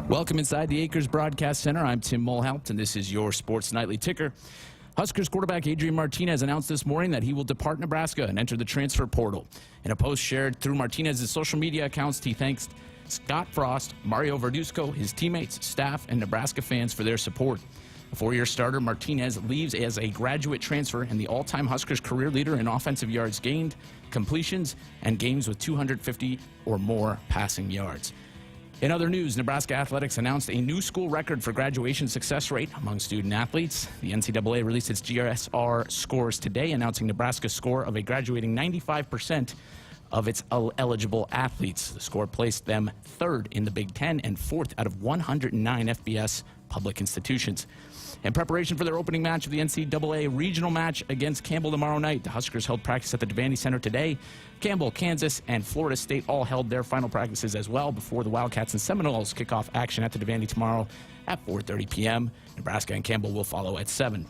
Welcome inside the Acres Broadcast Center. I'm Tim Mulhaupt, and this is your Sports Nightly Ticker. Huskers quarterback Adrian Martinez announced this morning that he will depart Nebraska and enter the transfer portal. In a post shared through Martinez's social media accounts, he thanks Scott Frost, Mario Verduzco, his teammates, staff, and Nebraska fans for their support. A four-year starter, Martinez leaves as a graduate transfer and the all-time Huskers career leader in offensive yards gained, completions, and games with 250 or more passing yards. In other news, Nebraska Athletics announced a new school record for graduation success rate among student athletes. The NCAA released its GSR scores today, announcing Nebraska's score of a graduating 95% of its eligible athletes. The score placed them third in the Big Ten and fourth out of 109 FBS public institutions. In preparation for their opening match of the NCAA regional match against Campbell tomorrow night, the Huskers held practice at the Devaney Center today. Campbell, Kansas, and Florida State all held their final practices as well before the Wildcats and Seminoles kick off action at the Devaney tomorrow at 4:30 p.m. Nebraska and Campbell will follow at 7.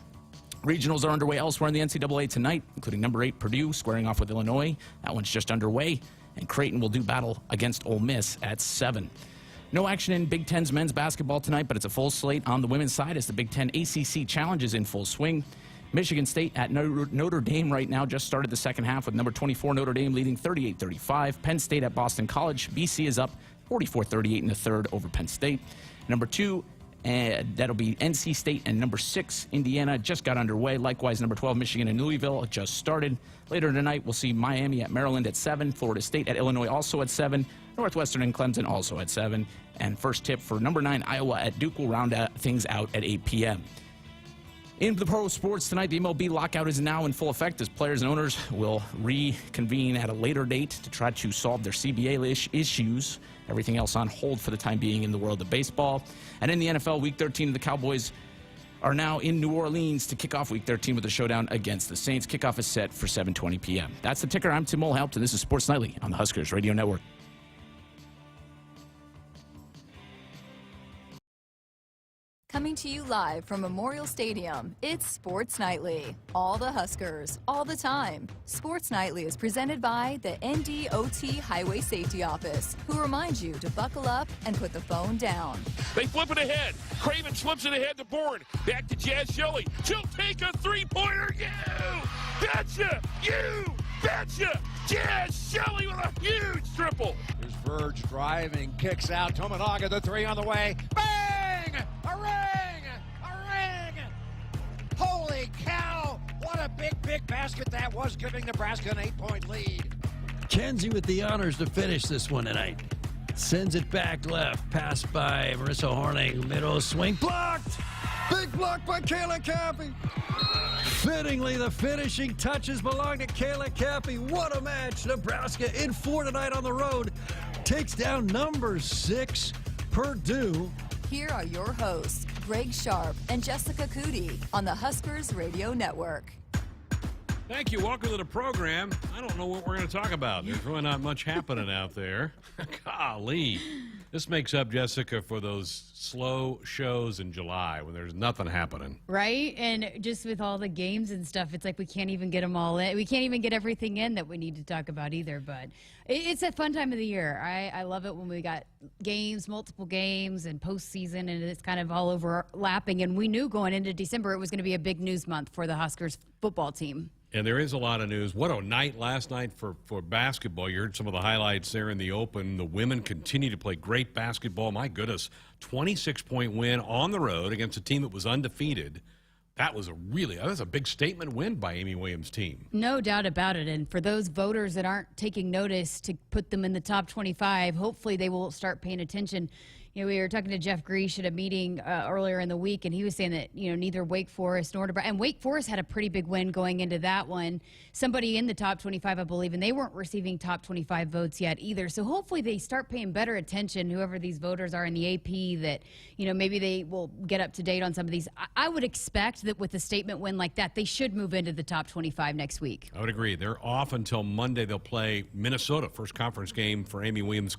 Regionals are underway elsewhere in the NCAA tonight, including number 8 Purdue squaring off with Illinois. That one's just underway, and Creighton will do battle against Ole Miss at 7. No action in Big Ten's men's basketball tonight, but it's a full slate on the women's side as the Big Ten ACC Challenge is in full swing. Michigan State at Notre Dame right now just started the second half with number 24 Notre Dame leading 38-35. Penn State at Boston College. BC is up 44-38 in the third over Penn State. Number 2, that'll be NC State, and number 6 Indiana just got underway. Likewise, number 12 Michigan and Louisville just started. Later tonight, we'll see Miami at Maryland at 7, Florida State at Illinois also at 7, Northwestern and Clemson also at 7, and first tip for number 9 Iowa at Duke will round things out at 8 p.m. In the pro sports tonight, the MLB lockout is now in full effect as players and owners will reconvene at a later date to try to solve their CBA issues. Everything else on hold for the time being in the world of baseball. And in the NFL, Week 13, the Cowboys are now in New Orleans to kick off Week 13 with a showdown against the Saints. Kickoff is set for 7:20 p.m. That's the ticker. I'm Tim Mulhaupt, and this is Sports Nightly on the Huskers Radio Network. Coming to you live from Memorial Stadium, it's Sports Nightly. All the Huskers, all the time. Sports Nightly is presented by the NDOT Highway Safety Office, who reminds you to buckle up and put the phone down. They flip it ahead. Craven slips it ahead to Bourne. Back to Jazz Shelley. She'll take a three-pointer. You betcha! You betcha! Jazz Shelley with a huge triple. Here's Verge driving, kicks out. Tominaga, the three on the way. Bang! A ring! A ring! Holy cow! What a big basket that was, giving Nebraska an 8-point lead. Kenzie with the honors to finish this one tonight. Sends it back left. Pass by Marissa Horning. Middle swing. Blocked! Big block by Kayla Caffey. Fittingly, the finishing touches belong to Kayla Caffey. What a match. Nebraska in 4 tonight on the road. Takes down number 6, Purdue. Here are your hosts, Greg Sharpe and Jessica Coody on the Huskers Radio Network. Thank you. Welcome to the program. I don't know what we're going to talk about. There's really not much happening out there. Golly. This makes up, Jessica, for those slow shows in July when there's nothing happening. Right? And just with all the games and stuff, it's like we can't even get them all in. We can't even get everything in that we need to talk about either. But it's a fun time of the year. I love it when we got games, multiple games, and postseason, and it's kind of all overlapping. And we knew going into December it was going to be a big news month for the Huskers football team. And there is a lot of news. What a night last night for basketball. You heard some of the highlights there in the open. The women continue to play great basketball. My goodness, 26-point win on the road against a team that was undefeated. That was a big statement win by Amy Williams' team. No doubt about it. And for those voters that aren't taking notice to put them in the top 25, hopefully they will start paying attention. You know, we were talking to Jeff Greash at a meeting earlier in the week, and he was saying that, you know, neither Wake Forest nor Nebraska, and Wake Forest had a pretty big win going into that one. Somebody in the top 25, I believe, and they weren't receiving top 25 votes yet either. So hopefully they start paying better attention, whoever these voters are in the AP, that, you know, maybe they will get up to date on some of these. I would expect that with a statement win like that, they should move into the top 25 next week. I would agree. They're off until Monday. They'll play Minnesota, first conference game for Amy Williams'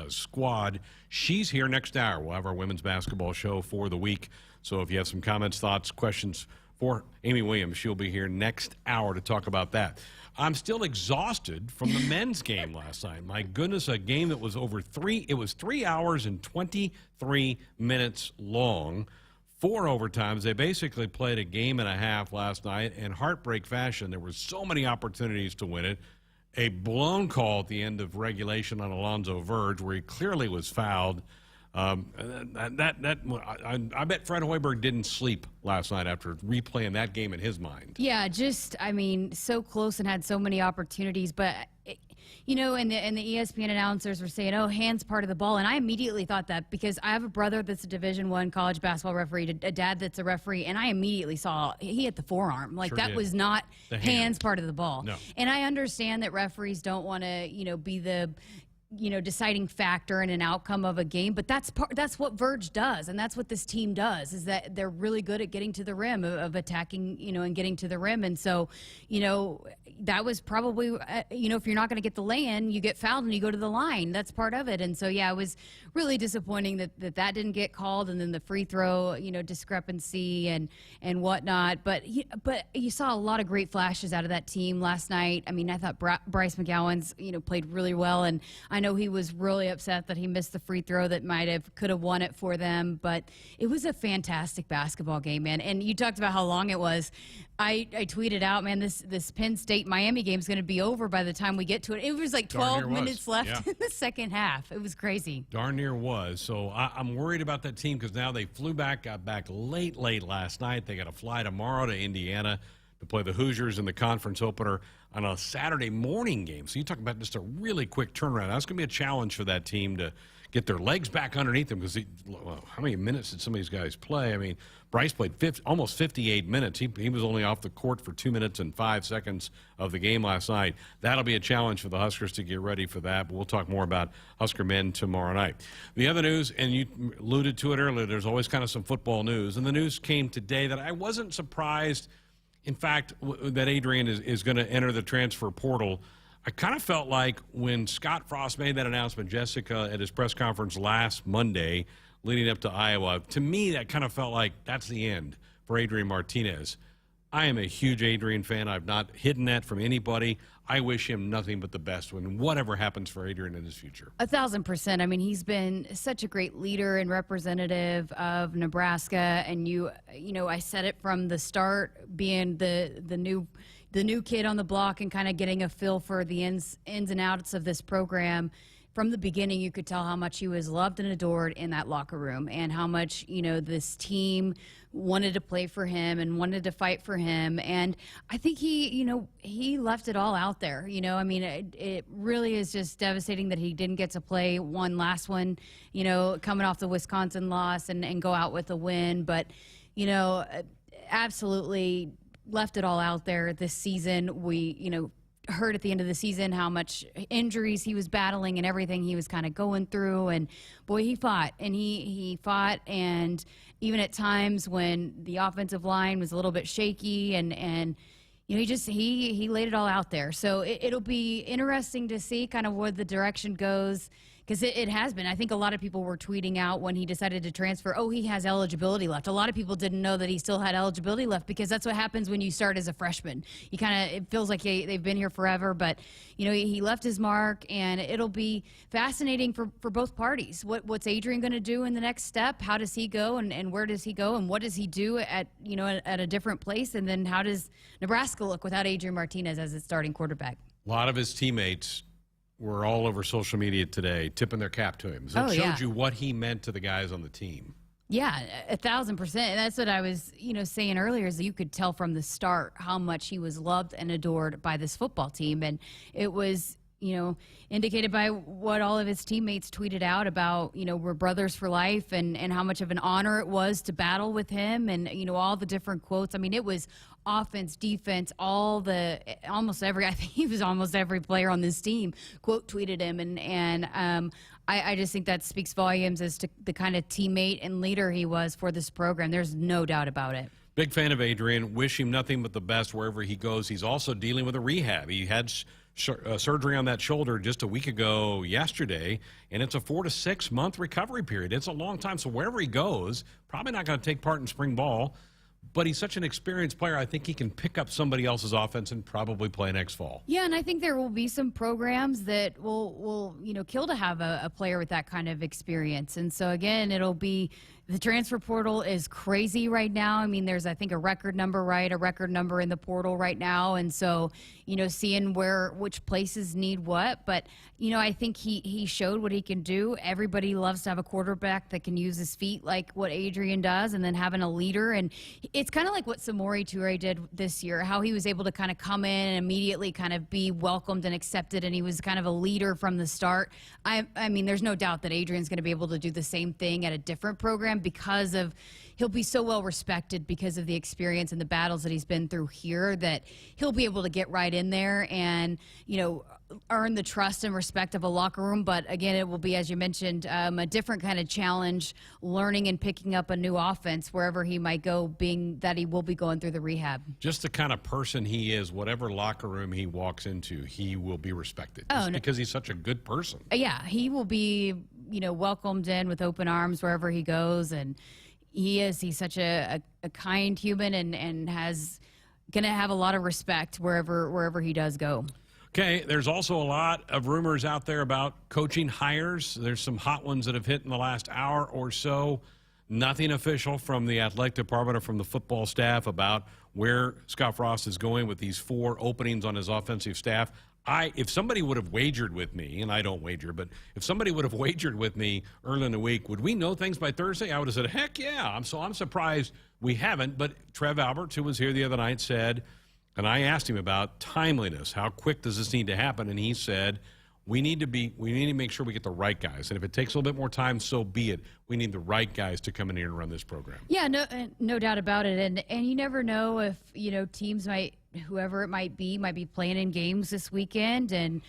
squad. She's here next hour. We'll have our women's basketball show for the week. So if you have some comments, thoughts, questions for Amy Williams. She'll be here next hour to talk about that. I'm still exhausted from the men's game last night. My goodness, a game that was it was 3 hours and 23 minutes long, 4 overtimes. They basically played a game and a half last night in heartbreak fashion. There were so many opportunities to win it. A blown call at the end of regulation on Alonzo Verge where he clearly was fouled. I bet Fred Hoiberg didn't sleep last night after replaying that game in his mind. Yeah, so close and had so many opportunities, but and the ESPN announcers were saying, "Oh, hands part of the ball," and I immediately thought that because I have a brother that's a Division I college basketball referee, a dad that's a referee, and I immediately saw he hit the forearm. Like, Sure that did. was not The hands part of the ball. No. And I understand that referees don't want to, be the deciding factor in an outcome of a game, but that's what Verge does, and that's what this team does, is that they're really good at getting to the rim, of attacking, and getting to the rim. And so, that was probably, if you're not going to get the lay-in, you get fouled and you go to the line. That's part of it. And so, yeah, it was really disappointing that didn't get called, and then the free throw, discrepancy and whatnot. But you saw a lot of great flashes out of that team last night. I mean, I thought Bryce McGowan's, played really well, and I know he was really upset that he missed the free throw that could have won it for them. But it was a fantastic basketball game, man. And you talked about how long it was. I tweeted out, man, this Penn State Miami game is going to be over by the time we get to it. It was like 12 minutes left in the second half. It was crazy. Darn near was. So I'm worried about that team because now they got back late last night. They got to fly tomorrow to Indiana to play the Hoosiers in the conference opener on a Saturday morning game. So you talk about just a really quick turnaround. That's going to be a challenge for that team to get their legs back underneath them because how many minutes did some of these guys play? I mean, Bryce played almost 58 minutes. He was only off the court for 2 minutes and 5 seconds of the game last night. That'll be a challenge for the Huskers to get ready for that, but we'll talk more about Husker men tomorrow night. The other news, and you alluded to it earlier, there's always kind of some football news, and the news came today that I wasn't surprised, in fact, that Adrian is going to enter the transfer portal. I kind of felt like when Scott Frost made that announcement, Jessica, at his press conference last Monday leading up to Iowa, to me that kind of felt like that's the end for Adrian Martinez. I am a huge Adrian fan. I've not hidden that from anybody. I wish him nothing but the best when whatever happens for Adrian in his future. 1,000%. I mean, he's been such a great leader and representative of Nebraska, and I said it from the start, being the new kid on the block and kind of getting a feel for the ins and outs of this program. From the beginning, you could tell how much he was loved and adored in that locker room, and how much, this team wanted to play for him and wanted to fight for him. And I think he left it all out there. I mean, it really is just devastating that he didn't get to play one last one, coming off the Wisconsin loss and go out with a win. But, absolutely left it all out there this season. We, heard at the end of the season how much injuries he was battling and everything he was kind of going through, and boy, he fought, and he fought. And even at times when the offensive line was a little bit shaky, and he laid it all out there. So it'll be interesting to see kind of where the direction goes, because it has been. I think a lot of people were tweeting out when he decided to transfer, oh, he has eligibility left. A lot of people didn't know that he still had eligibility left, because that's what happens when you start as a freshman. It feels like they've been here forever, but he left his mark, and it'll be fascinating for both parties. What's Adrian going to do in the next step? How does he go, and where does he go, and what does he do at a different place? And then how does Nebraska look without Adrian Martinez as its starting quarterback? A lot of his teammates were all over social media today, tipping their cap to him. So it showed you what he meant to the guys on the team. Yeah, 1,000%. That's what I was, saying earlier, is that you could tell from the start how much he was loved and adored by this football team. And it was, indicated by what all of his teammates tweeted out about, we're brothers for life, and how much of an honor it was to battle with him, and, all the different quotes. I mean, it was offense, defense, I think he was almost every player on this team quote tweeted him. And I just think that speaks volumes as to the kind of teammate and leader he was for this program. There's no doubt about it. Big fan of Adrian. Wish him nothing but the best wherever he goes. He's also dealing with a rehab. He had surgery on that shoulder just a week ago yesterday, and it's a 4 to 6 month recovery period. It's a long time. So wherever he goes, probably not going to take part in spring ball. but he's such an experienced player. I think he can pick up somebody else's offense and probably play next fall. Yeah, and I think there will be some programs that will kill to have a player with that kind of experience. And so, again, it'll be the transfer portal is crazy right now. I mean, there's, I think, a record number in the portal right now. And so, seeing which places need what. But, I think he showed what he can do. Everybody loves to have a quarterback that can use his feet like what Adrian does, and then having a leader. And it's kind of like what Samori Toure did this year, how he was able to kind of come in and immediately kind of be welcomed and accepted, and he was kind of a leader from the start. I mean, there's no doubt that Adrian's going to be able to do the same thing at a different program because of he'll be so well respected because of the experience and the battles that he's been through here, that he'll be able to get right in there and, earn the trust and respect of a locker room. But again, it will be, as you mentioned, a different kind of challenge, learning and picking up a new offense wherever he might go, being that he will be going through the rehab. Just the kind of person he is, whatever locker room he walks into, he will be respected. Oh, no. Because he's such a good person. Yeah, he will be, welcomed in with open arms wherever he goes. And he's such a kind human and has going to have a lot of respect wherever he does go. Okay, there's also a lot of rumors out there about coaching hires. There's some hot ones that have hit in the last hour or so. Nothing official from the athletic department or from the football staff about where Scott Frost is going with these 4 openings on his offensive staff. If somebody would have wagered with me, and I don't wager, but if somebody would have wagered with me early in the week, would we know things by Thursday? I would have said, heck yeah. I'm surprised we haven't. But Trev Alberts, who was here the other night, said, and I asked him about timeliness. How quick does this need to happen? And he said, we need to make sure we get the right guys. And if it takes a little bit more time, so be it. We need the right guys to come in here and run this program. Yeah, no doubt about it. And you never know if, teams whoever it might be playing in games this weekend. And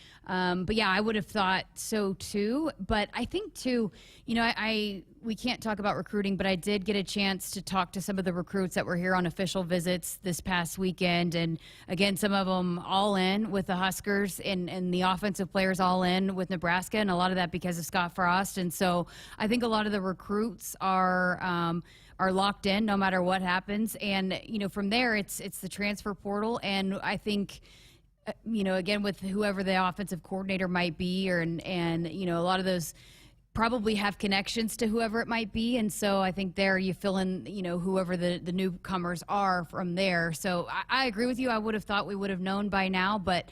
but yeah, I would have thought so too. But I think too, we can't talk about recruiting, but I did get a chance to talk to some of the recruits that were here on official visits this past weekend. And again, some of them all in with the Huskers and the offensive players all in with Nebraska. And a lot of that because of Scott Frost. And so I think a lot of the recruits are locked in no matter what happens. And, from there, it's the transfer portal. And I think, again, with whoever the offensive coordinator might be and a lot of those probably have connections to whoever it might be. And so I think there you fill in, whoever the newcomers are from there. So I agree with you. I would have thought we would have known by now, but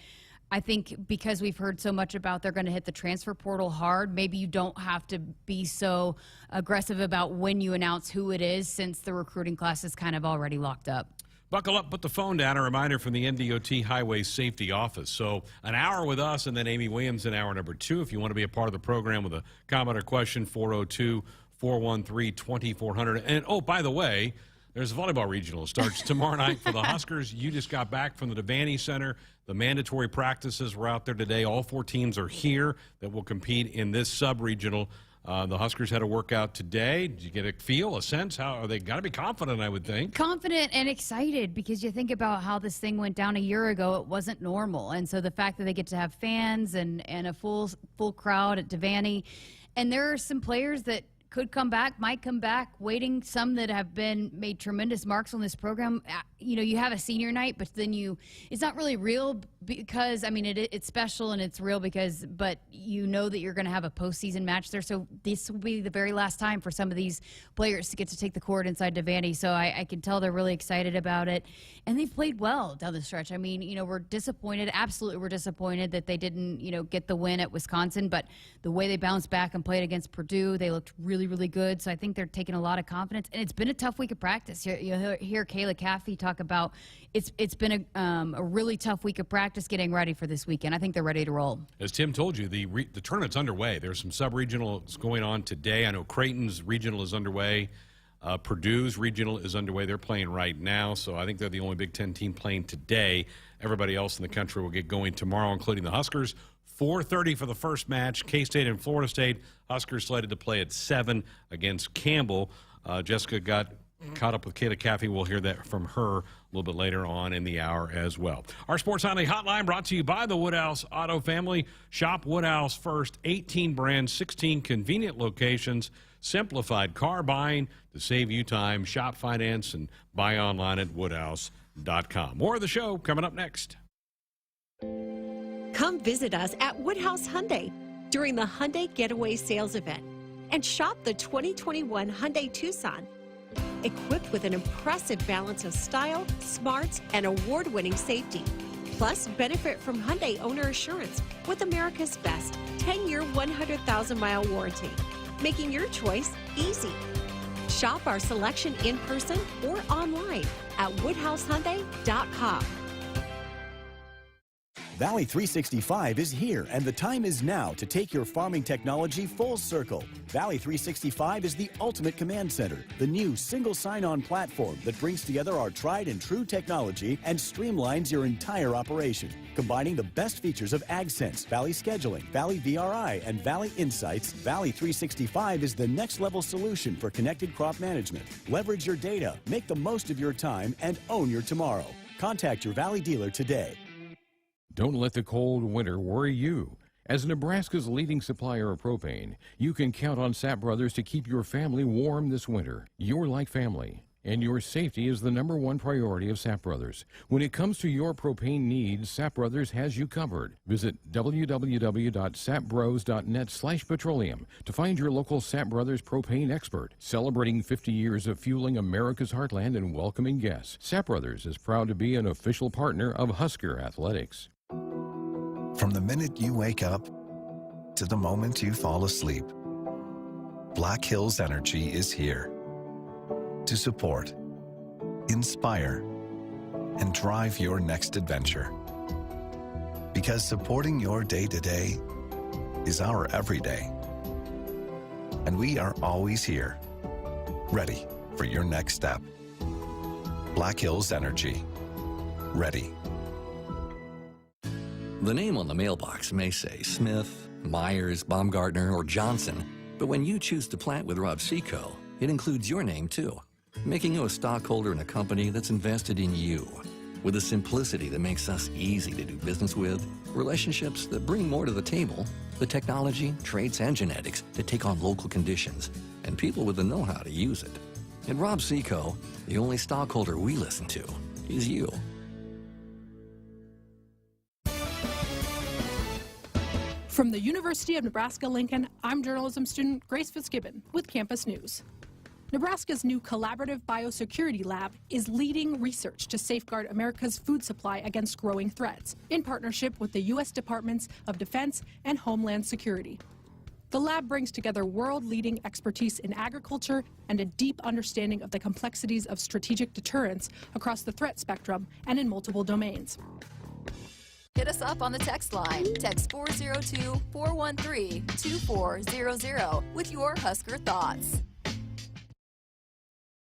I think because we've heard so much about they're going to hit the transfer portal hard, maybe you don't have to be so aggressive about when you announce who it is, since the recruiting class is kind of already locked up. Buckle up, put the phone down. A reminder from the NDOT Highway Safety Office. So an hour with us, and then Amy Williams in hour number 2. If you want to be a part of the program with a comment or question, 402-413-2400. And, oh, by the way, there's a volleyball regional. It starts tomorrow night for the Huskers. You just got back from the Devaney Center. The mandatory practices were out there today. All 4 teams are here that will compete in this sub-regional. The Huskers had a workout today. Did you get a feel, a sense? How are they? Got to be confident, I would think. Confident and excited, because you think about how this thing went down a year ago. It wasn't normal, and so the fact that they get to have fans and a full crowd at Devaney, and there are some players that could come back, might come back, waiting, some that have made tremendous marks on this program. You have a senior night, but then it's not really real because, it's special and it's real because, but that you're going to have a postseason match there. So this will be the very last time for some of these players to get to take the court inside Devaney. So I can tell they're really excited about it. And they've played well down the stretch. We're disappointed. Absolutely, we're disappointed that they didn't, get the win at Wisconsin. But the way they bounced back and played against Purdue, they looked really, really good. So I think they're taking a lot of confidence. And it's been a tough week of practice. You'll hear Kayla Caffey talk about it's been a really tough week of practice getting ready for this weekend. I think they're ready to roll. As Tim told you, the tournament's underway. There's some sub-regionals going on today. I know Creighton's regional is underway. Purdue's regional is underway. They're playing right now, so I think they're the only Big Ten team playing today. Everybody else in the country will get going tomorrow, including the Huskers. 4:30 for the first match, K-State and Florida State. Huskers slated to play at 7 against Campbell. Jessica got caught up with Kayla Caffey. We'll hear that from her a little bit later on in the hour as well. Our Sports Nightly Hotline brought to you by the Woodhouse Auto Family. Shop Woodhouse first. 18 brands, 16 convenient locations. Simplified car buying to save you time. Shop, finance, and buy online at woodhouse.com. More of the show coming up next. Come visit us at Woodhouse Hyundai during the Hyundai Getaway Sales Event and shop the 2021 Hyundai Tucson. Equipped with an impressive balance of style, smarts, and award-winning safety. Plus, benefit from Hyundai Owner Assurance with America's best 10-year, 100,000-mile warranty, making your choice easy. Shop our selection in person or online at woodhousehyundai.com. Valley 365 is here, and the time is now to take your farming technology full circle. Valley 365 is the ultimate command center, the new single sign-on platform that brings together our tried and true technology and streamlines your entire operation. Combining the best features of AgSense, Valley Scheduling, Valley VRI, and Valley Insights, Valley 365 is the next level solution for connected crop management. Leverage your data, make the most of your time, and own your tomorrow. Contact your Valley dealer today. Don't let the cold winter worry you. As Nebraska's leading supplier of propane, you can count on Sapp Brothers to keep your family warm this winter. You're like family, and your safety is the #1 priority of Sapp Brothers. When it comes to your propane needs, Sapp Brothers has you covered. Visit www.sappbros.net/petroleum to find your local Sapp Brothers propane expert. Celebrating 50 years of fueling America's heartland and welcoming guests, Sapp Brothers is proud to be an official partner of Husker Athletics. From the minute you wake up to the moment you fall asleep, Black Hills Energy is here to support, inspire, and drive your next adventure. Because supporting your day-to-day is our everyday. And we are always here, ready for your next step. Black Hills Energy, ready. The name on the mailbox may say Smith, Myers, Baumgartner, or Johnson, but when you choose to plant with Rob Seco, it includes your name too, making you a stockholder in a company that's invested in you. With a simplicity that makes us easy to do business with, relationships that bring more to the table, the technology, traits, and genetics that take on local conditions, and people with the know-how to use it. At Rob Seco, the only stockholder we listen to is you. From the University of Nebraska-Lincoln, I'm journalism student Grace Fitzgibbon with Campus News. Nebraska's new collaborative biosecurity lab is leading research to safeguard America's food supply against growing threats in partnership with the U.S. Departments of Defense and Homeland Security. The lab brings together world-leading expertise in agriculture and a deep understanding of the complexities of strategic deterrence across the threat spectrum and in multiple domains. Hit us up on the text line. Text 402-413-2400 with your Husker thoughts.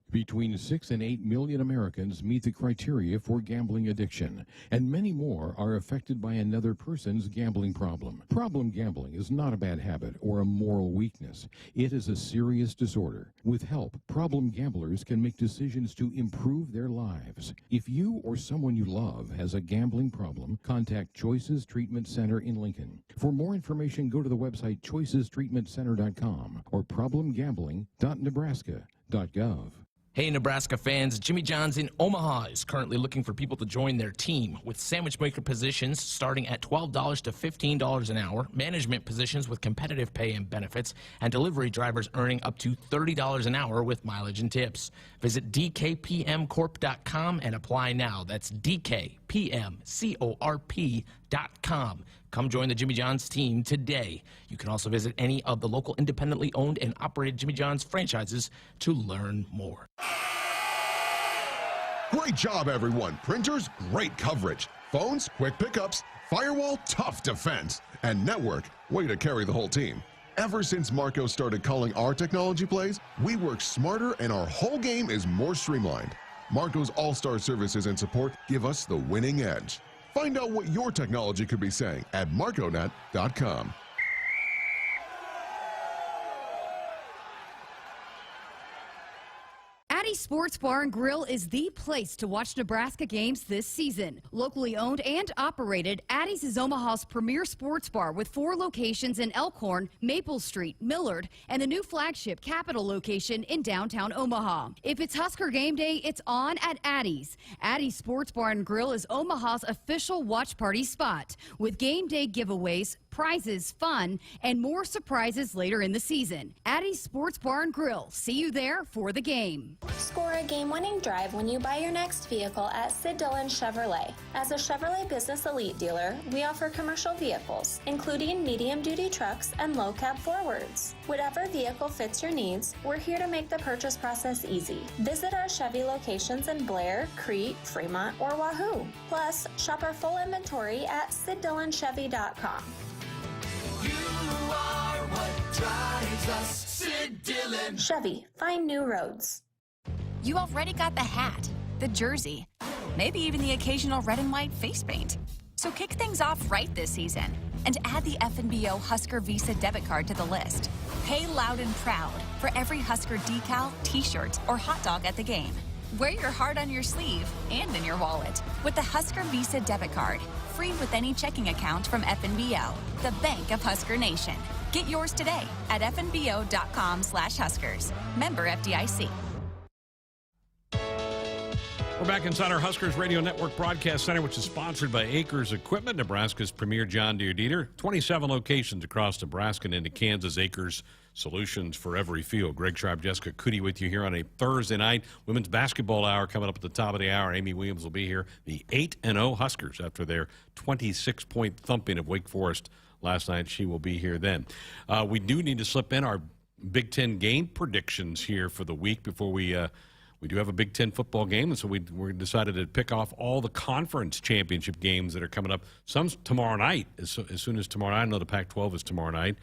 Between 6 and 8 million Americans meet the criteria for gambling addiction, and many more are affected by another person's gambling problem. Problem gambling is not a bad habit or a moral weakness. It is a serious disorder. With help, problem gamblers can make decisions to improve their lives. If you or someone you love has a gambling problem, contact Choices Treatment Center in Lincoln. For more information, go to the website choicestreatmentcenter.com or problemgambling.nebraska.gov. Hey, Nebraska fans, Jimmy John's in Omaha is currently looking for people to join their team with sandwich maker positions starting at $12 to $15 an hour, management positions with competitive pay and benefits, and delivery drivers earning up to $30 an hour with mileage and tips. Visit dkpmcorp.com and apply now. That's dkpmcorp.com. Come join the Jimmy John's team today. You can also visit any of the local independently owned and operated Jimmy John's franchises to learn more. Great job, everyone. Printers, great coverage. Phones, quick pickups. Firewall, tough defense. And network, way to carry the whole team. Ever since Marco started calling our technology plays, we work smarter and our whole game is more streamlined. Marco's all-star services and support give us the winning edge. Find out what your technology could be saying at marconet.com. Addie Addie Sports Bar and Grill is the place to watch Nebraska games this season. Locally owned and operated, Addie's is Omaha's premier sports bar with 4 locations in Elkhorn, Maple Street, Millard, and the new flagship Capitol location in downtown Omaha. If it's Husker game day, it's on at Addie's. Addie's Sports Bar and Grill is Omaha's official watch party spot with game day giveaways, prizes, fun, and more surprises later in the season. Addie's Sports Bar and Grill. See you there for the game. Score a game-winning drive when you buy your next vehicle at Sid Dillon Chevrolet. As a Chevrolet Business Elite dealer, we offer commercial vehicles, including medium-duty trucks and low-cab forwards. Whatever vehicle fits your needs, we're here to make the purchase process easy. Visit our Chevy locations in Blair, Crete, Fremont, or Wahoo. Plus, shop our full inventory at SidDillonChevy.com. You are what drives us, Sid Dillon. Chevy, find new roads. You already got the hat, the jersey, maybe even the occasional red and white face paint. So kick things off right this season and add the FNBO Husker Visa debit card to the list. Pay loud and proud for every Husker decal, t-shirt, or hot dog at the game. Wear your heart on your sleeve and in your wallet with the Husker Visa debit card. Free with any checking account from FNBO, the bank of Husker Nation. Get yours today at fnbo.com/Huskers. Member FDIC. We're back inside our Huskers Radio Network Broadcast Center, which is sponsored by Acres Equipment, Nebraska's premier John Deere dealer. 27 locations across Nebraska and into Kansas. Acres, solutions for every field. Greg Sharpe, Jessica Coody with you here on a Thursday night. Women's basketball hour coming up at the top of the hour. Amy Williams will be here. The 8-0 Huskers after their 26-point thumping of Wake Forest last night. She will be here then. We do need to slip in our Big Ten game predictions here for the week before we do have a Big Ten football game, and so we decided to pick off all the conference championship games that are coming up. Some tomorrow night, as soon as tomorrow night. I know the Pac-12 is tomorrow night.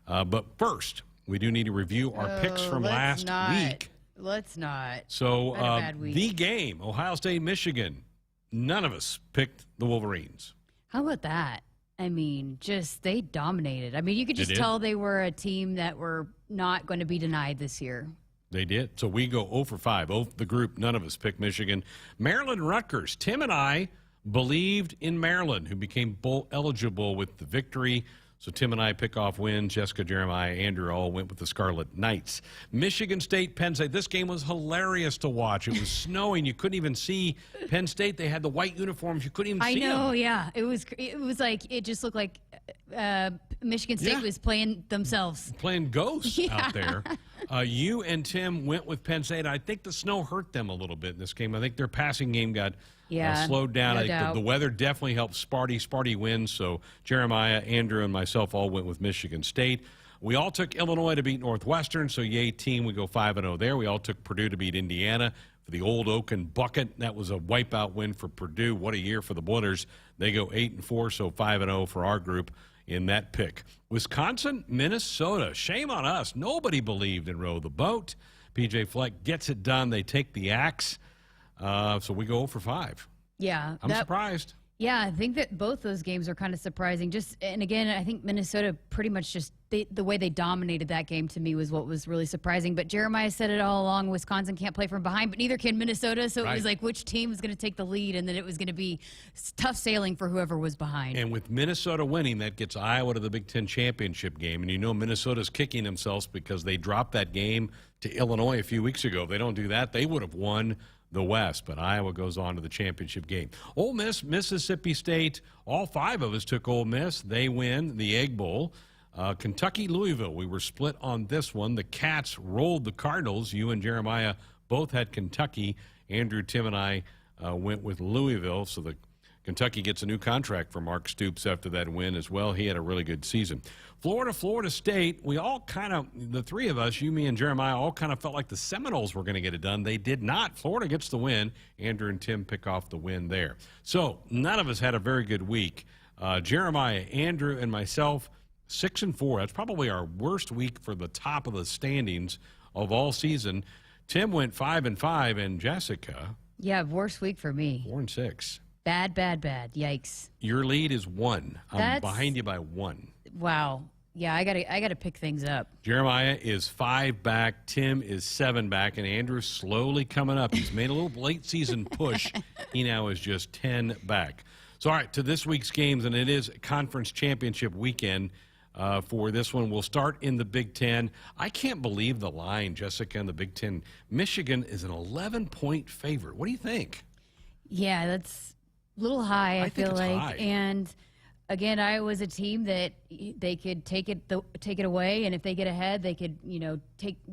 But first, we do need to review our picks from last week. Let's not. So the game, Ohio State, Michigan, none of us picked the Wolverines. How about that? I mean, they dominated. I mean, you could just tell they were a team that were not going to be denied this year. They did. So we go 0 for 5. The group, none of us picked Michigan. Maryland, Rutgers. Tim and I believed in Maryland, who became bowl eligible with the victory. So Tim and I pick off wins. Jessica, Jeremiah, Andrew all went with the Scarlet Knights. Michigan State, Penn State. This game was hilarious to watch. It was snowing. You couldn't even see Penn State. They had the white uniforms. You couldn't even see them. I know, yeah. It was like, it just looked like Michigan State was playing themselves. Playing ghosts out there. You and Tim went with Penn State. I think the snow hurt them a little bit in this game. I think their passing game got slowed down. No I think the weather definitely helped Sparty. Sparty wins. So Jeremiah, Andrew, and myself all went with Michigan State. We all took Illinois to beat Northwestern. So yay team, we go 5-0 there. We all took Purdue to beat Indiana for the Old Oaken Bucket. That was a wipeout win for Purdue. What a year for the Bloods. They go 8-4, so 5-0 for our group in that pick. Wisconsin, Minnesota. Shame on us. Nobody believed in Row the Boat. PJ Fleck gets it done. They take the axe. So we go 0 for 5. Yeah. I'm surprised. Yeah, I think that both those games are kind of surprising. And again, I think Minnesota pretty much the way they dominated that game to me was what was really surprising. But Jeremiah said it all along, Wisconsin can't play from behind, but neither can Minnesota. So it was like which team was going to take the lead, and then it was going to be tough sailing for whoever was behind. And with Minnesota winning, that gets Iowa to the Big Ten championship game. And you know Minnesota's kicking themselves because they dropped that game to Illinois a few weeks ago. If they don't do that, they would have won the West, but Iowa goes on to the championship game. Ole Miss, Mississippi State, all 5 of us took Ole Miss. They win the Egg Bowl. Kentucky, Louisville, we were split on this one. The Cats rolled the Cardinals. You and Jeremiah both had Kentucky. Andrew, Tim, and I went with Louisville, so the Kentucky gets a new contract for Mark Stoops after that win as well. He had a really good season. Florida State, we all kind of, the 3 of us, you, me, and Jeremiah, all kind of felt like the Seminoles were going to get it done. They did not. Florida gets the win. Andrew and Tim pick off the win there. So none of us had a very good week. Jeremiah, Andrew, and myself, 6-4. That's probably our worst week for the top of the standings of all season. Tim went 5-5, and Jessica. Yeah, worst week for me. 4-6. Bad. Yikes. Your lead is 1. I'm behind you by 1. Wow. Yeah, I gotta pick things up. Jeremiah is 5 back, Tim is 7 back, and Andrew's slowly coming up. He's made a little late season push. He now is just 10 back. So, all right, to this week's games, and it is conference championship weekend for this one. We'll start in the Big Ten. I can't believe the line, Jessica, in the Big Ten. Michigan is an 11-point favorite. What do you think? Yeah, that's a little high, I feel like. High. And again, Iowa's a team that they could take it away, and if they get ahead, they could,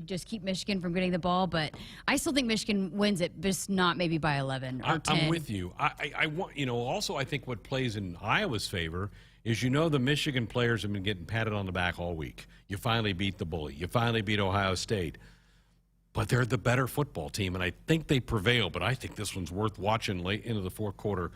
just keep Michigan from getting the ball. But I still think Michigan wins it, just not maybe by 11 or 10. I'm with you. I want, also I think what plays in Iowa's favor is, the Michigan players have been getting patted on the back all week. You finally beat the bully. You finally beat Ohio State. But they're the better football team, and I think they prevail. But I think this one's worth watching late into the fourth quarter.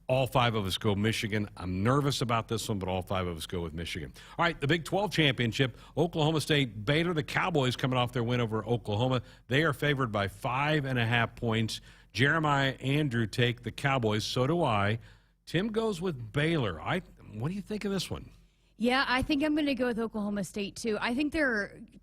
All 5 of us go Michigan. I'm nervous about this one, but all 5 of us go with Michigan. All right, the Big 12 championship, Oklahoma State, Baylor, the Cowboys coming off their win over Oklahoma. They are favored by 5.5 points. Jeremiah, Andrew take the Cowboys. So do I. Tim goes with Baylor. What do you think of this one? Yeah, I think I'm going to go with Oklahoma State, too. I think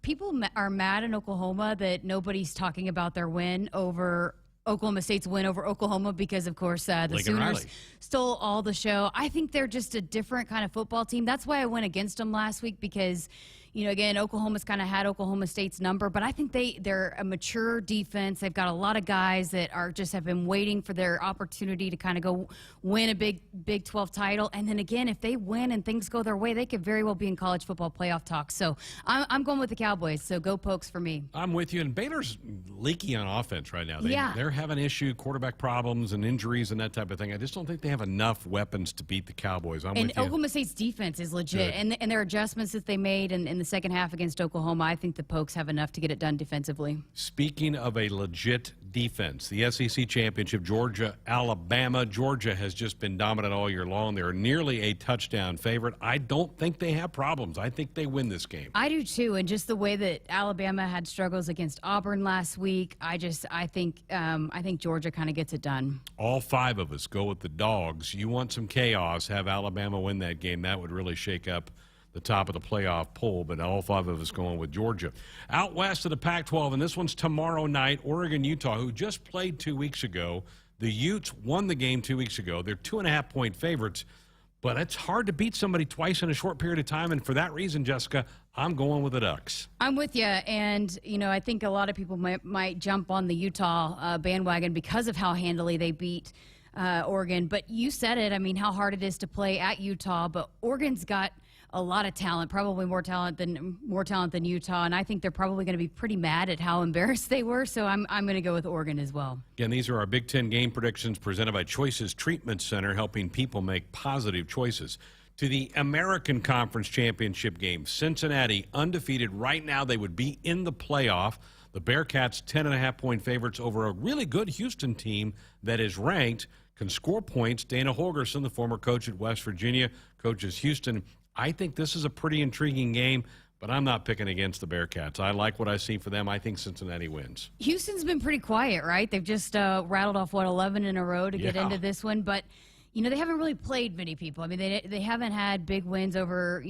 people are mad in Oklahoma that nobody's talking about their win over Oklahoma State's win over Oklahoma because, of course, the Sooners stole all the show. I think they're just a different kind of football team. That's why I went against them last week because, again, Oklahoma's kind of had Oklahoma State's number, but I think they're a mature defense. They've got a lot of guys that have been waiting for their opportunity to kind of go win a Big 12 title. And then again, if they win and things go their way, they could very well be in college football playoff talk. So I'm going with the Cowboys. So go Pokes for me. I'm with you. And Baylor's leaky on offense right now. They're having issue, quarterback problems and injuries and that type of thing. I just don't think they have enough weapons to beat the Cowboys. I'm with you. Oklahoma State's defense is legit. And their adjustments that they made in the second half against Oklahoma, I think the Pokes have enough to get it done defensively. Speaking of a legit defense, the SEC championship, Georgia, Alabama. Georgia has just been dominant all year long. They're nearly a touchdown favorite. I don't think they have problems. I think they win this game. I do too, and just the way that Alabama had struggles against Auburn last week, I think Georgia kind of gets it done. All 5 of us go with the Dogs. You want some chaos, have Alabama win that game. That would really shake up the top of the playoff poll, but all 5 of us going with Georgia. Out west of the Pac-12, and this one's tomorrow night, Oregon, Utah, who just played 2 weeks ago. The Utes won the game 2 weeks ago. They're 2.5-point favorites, but it's hard to beat somebody twice in a short period of time, and for that reason, Jessica, I'm going with the Ducks. I'm with you, and I think a lot of people might jump on the Utah bandwagon because of how handily they beat Oregon, but you said it. I mean, how hard it is to play at Utah, but Oregon's got a lot of talent, probably more talent than Utah, and I think they're probably going to be pretty mad at how embarrassed they were, so I'm going to go with Oregon as well. Again, these are our Big Ten game predictions presented by Choices Treatment Center, helping people make positive choices. To the American Conference Championship game, Cincinnati undefeated. Right now they would be in the playoff. The Bearcats 10.5-point favorites over a really good Houston team that is ranked, can score points. Dana Holgerson, the former coach at West Virginia, coaches Houston. I think this is a pretty intriguing game, but I'm not picking against the Bearcats. I like what I see for them. I think Cincinnati wins. Houston's been pretty quiet, right? They've just rattled off, 11 in a row to get into this one, but they haven't really played many people. I mean, they haven't had big wins over,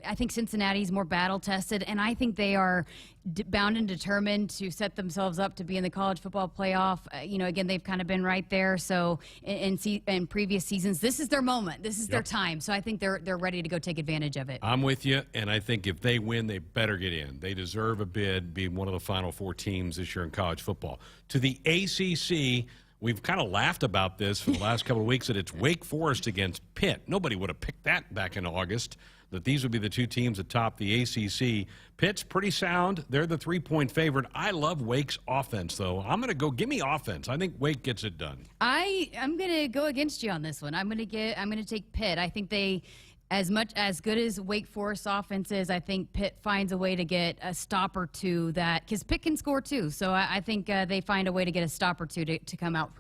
I think Cincinnati's more battle-tested, and I think they are bound and determined to set themselves up to be in the college football playoff. Again, they've kind of been right there. So in previous seasons, this is their moment. This is their time. So I think they're ready to go take advantage of it. I'm with you, and I think if they win, they better get in. They deserve a bid, being one of the Final Four teams this year in college football. To the ACC, we've kind of laughed about this for the last couple of weeks, that it's Wake Forest against Pitt. Nobody would have picked that back in August, that these would be the 2 teams atop the ACC. Pitt's pretty sound. They're the 3-point favorite. I love Wake's offense, though. I'm going to go, give me offense. I think Wake gets it done. I'm going to go against you on this one. I'm going to take Pitt. I think they, as good as Wake Forest offense is, I think Pitt finds a way to get a stop or two, that because Pitt can score too. So I think they find a way to get a stop or two to come out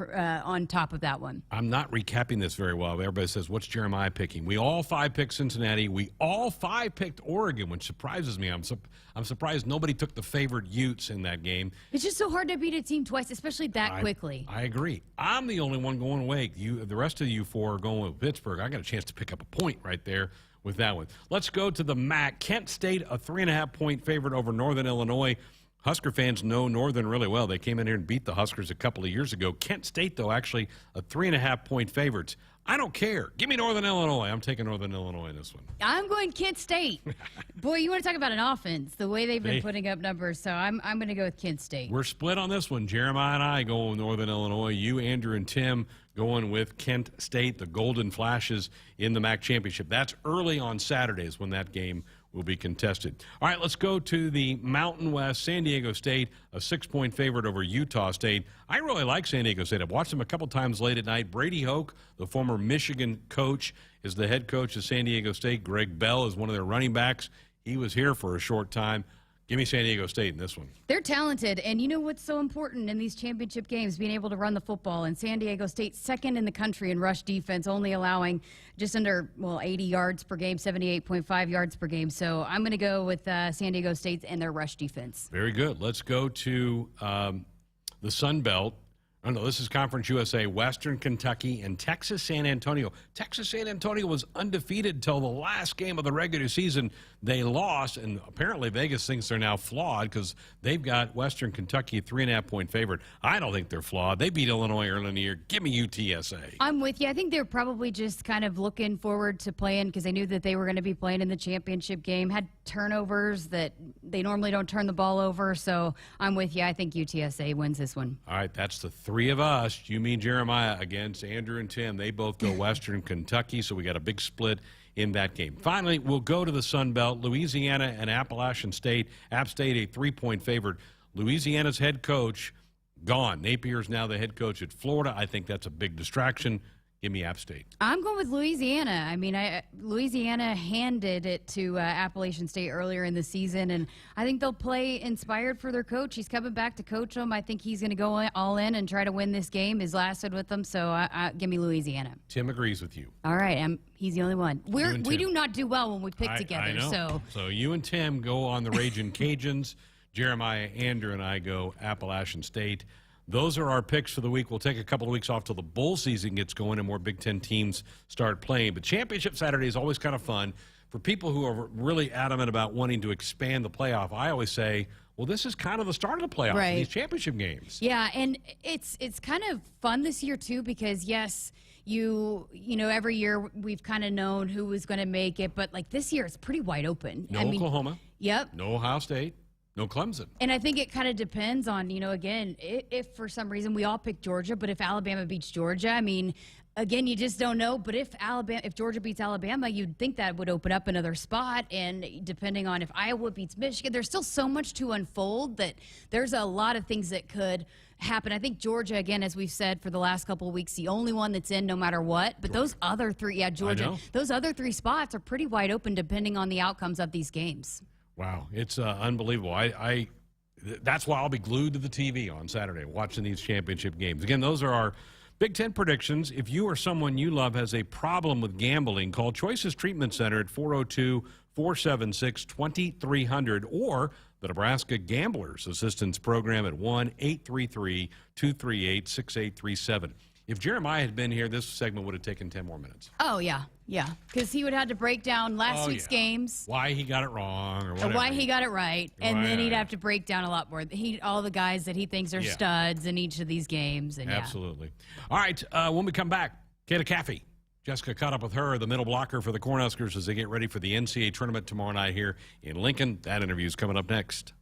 on top of that one. I'm not recapping this very well. Everybody says, what's Jeremiah picking? We all 5 picked Cincinnati. We all 5 picked Oregon, which surprises me. I'm surprised nobody took the favored Utes in that game. It's just so hard to beat a team twice, especially that quickly. I agree. I'm the only one going Wake. The rest of you 4 are going with Pittsburgh. I got a chance to pick up a point right there. there with that one. Let's go to the MAC. Kent State, a 3.5-point favorite over Northern Illinois. Husker fans know Northern really well. They came in here and beat the Huskers a couple of years ago. Kent State, though, actually a 3.5-point favorite. I don't care. Give me Northern Illinois. I'm taking Northern Illinois in this one. I'm going Kent State. Boy, you want to talk about an offense, the way they've been putting up numbers. So I'm going to go with Kent State. We're split on this one. Jeremiah and I go with Northern Illinois. You, Andrew, and Tim going with Kent State, the Golden Flashes in the MAC championship. That's early on Saturdays when that game will be contested. All right, let's go to the Mountain West. San Diego State, a 6-point favorite over Utah State. I really like San Diego State. I've watched them a couple times late at night. Brady Hoke, the former Michigan coach, is the head coach of San Diego State. Greg Bell is one of their running backs. He was here for a short time. Give me San Diego State in this one. They're talented, and you know what's so important in these championship games? Being able to run the football. And San Diego State, second in the country in rush defense, only allowing just under, 80 yards per game, 78.5 yards per game. So I'm going to go with San Diego State and their rush defense. Very good. Let's go to the Sun Belt. Oh, no, this is Conference USA, Western Kentucky and Texas San Antonio. Texas San Antonio was undefeated until the last game of the regular season. They lost, and apparently Vegas thinks they're now flawed because they've got Western Kentucky 3.5-point favorite. I don't think they're flawed. They beat Illinois early in the year. Give me UTSA. I'm with you. I think they're probably just kind of looking forward to playing because they knew that they were going to be playing in the championship game. Had turnovers that they normally don't turn the ball over, so I'm with you. I think UTSA wins this one. All right, that's the three of us. You, me, Jeremiah against Andrew and Tim. They both go Western Kentucky, so we got a big split in that game. Finally, we'll go to the Sun Belt. Louisiana and Appalachian State. App State, a 3-point favorite. Louisiana's head coach gone. Napier's now the head coach at Florida. I think that's a big distraction. Give me App State. I'm going with Louisiana. I mean, Louisiana handed it to Appalachian State earlier in the season, and I think they'll play inspired for their coach. He's coming back to coach them. I think he's going to go all in and try to win this game. He's lasted with them, so give me Louisiana. Tim agrees with you. All right, he's the only one. We do not do well when we pick together. I know. So you and Tim go on the Ragin' Cajuns. Jeremiah, Andrew, and I go Appalachian State. Those are our picks for the week. We'll take a couple of weeks off till the bowl season gets going and more Big Ten teams start playing. But Championship Saturday is always kind of fun. For people who are really adamant about wanting to expand the playoff, I always say, well, this is kind of the start of the playoff in these championship games. Yeah, and it's kind of fun this year, too, because, yes, you know, every year we've kind of known who was going to make it. But, like, this year it's pretty wide open. No Oklahoma. Yep. No Ohio State. No Clemson. And I think it kind of depends on, again, if for some reason we all pick Georgia, but if Alabama beats Georgia, I mean, again, you just don't know. But if Georgia beats Alabama, you'd think that would open up another spot. And depending on if Iowa beats Michigan, there's still so much to unfold that there's a lot of things that could happen. I think Georgia, again, as we've said for the last couple of weeks, the only one that's in no matter what. But those other three, Georgia, those other three spots are pretty wide open depending on the outcomes of these games. Wow, it's unbelievable. That's why I'll be glued to the TV on Saturday watching these championship games. Again, those are our Big Ten predictions. If you or someone you love has a problem with gambling, call Choices Treatment Center at 402-476-2300 or the Nebraska Gamblers Assistance Program at 1-833-238-6837. If Jeremiah had been here, this segment would have taken 10 more minutes. Oh, yeah, because he would have to break down last week's games. Why he got it wrong or whatever. Why he got it right, and then he'd have to break down a lot more. All the guys that he thinks are studs in each of these games. And absolutely. All right, when we come back, Kayla Caffey. Jessica caught up with her, the middle blocker for the Cornhuskers as they get ready for the NCAA tournament tomorrow night here in Lincoln. That interview is coming up next.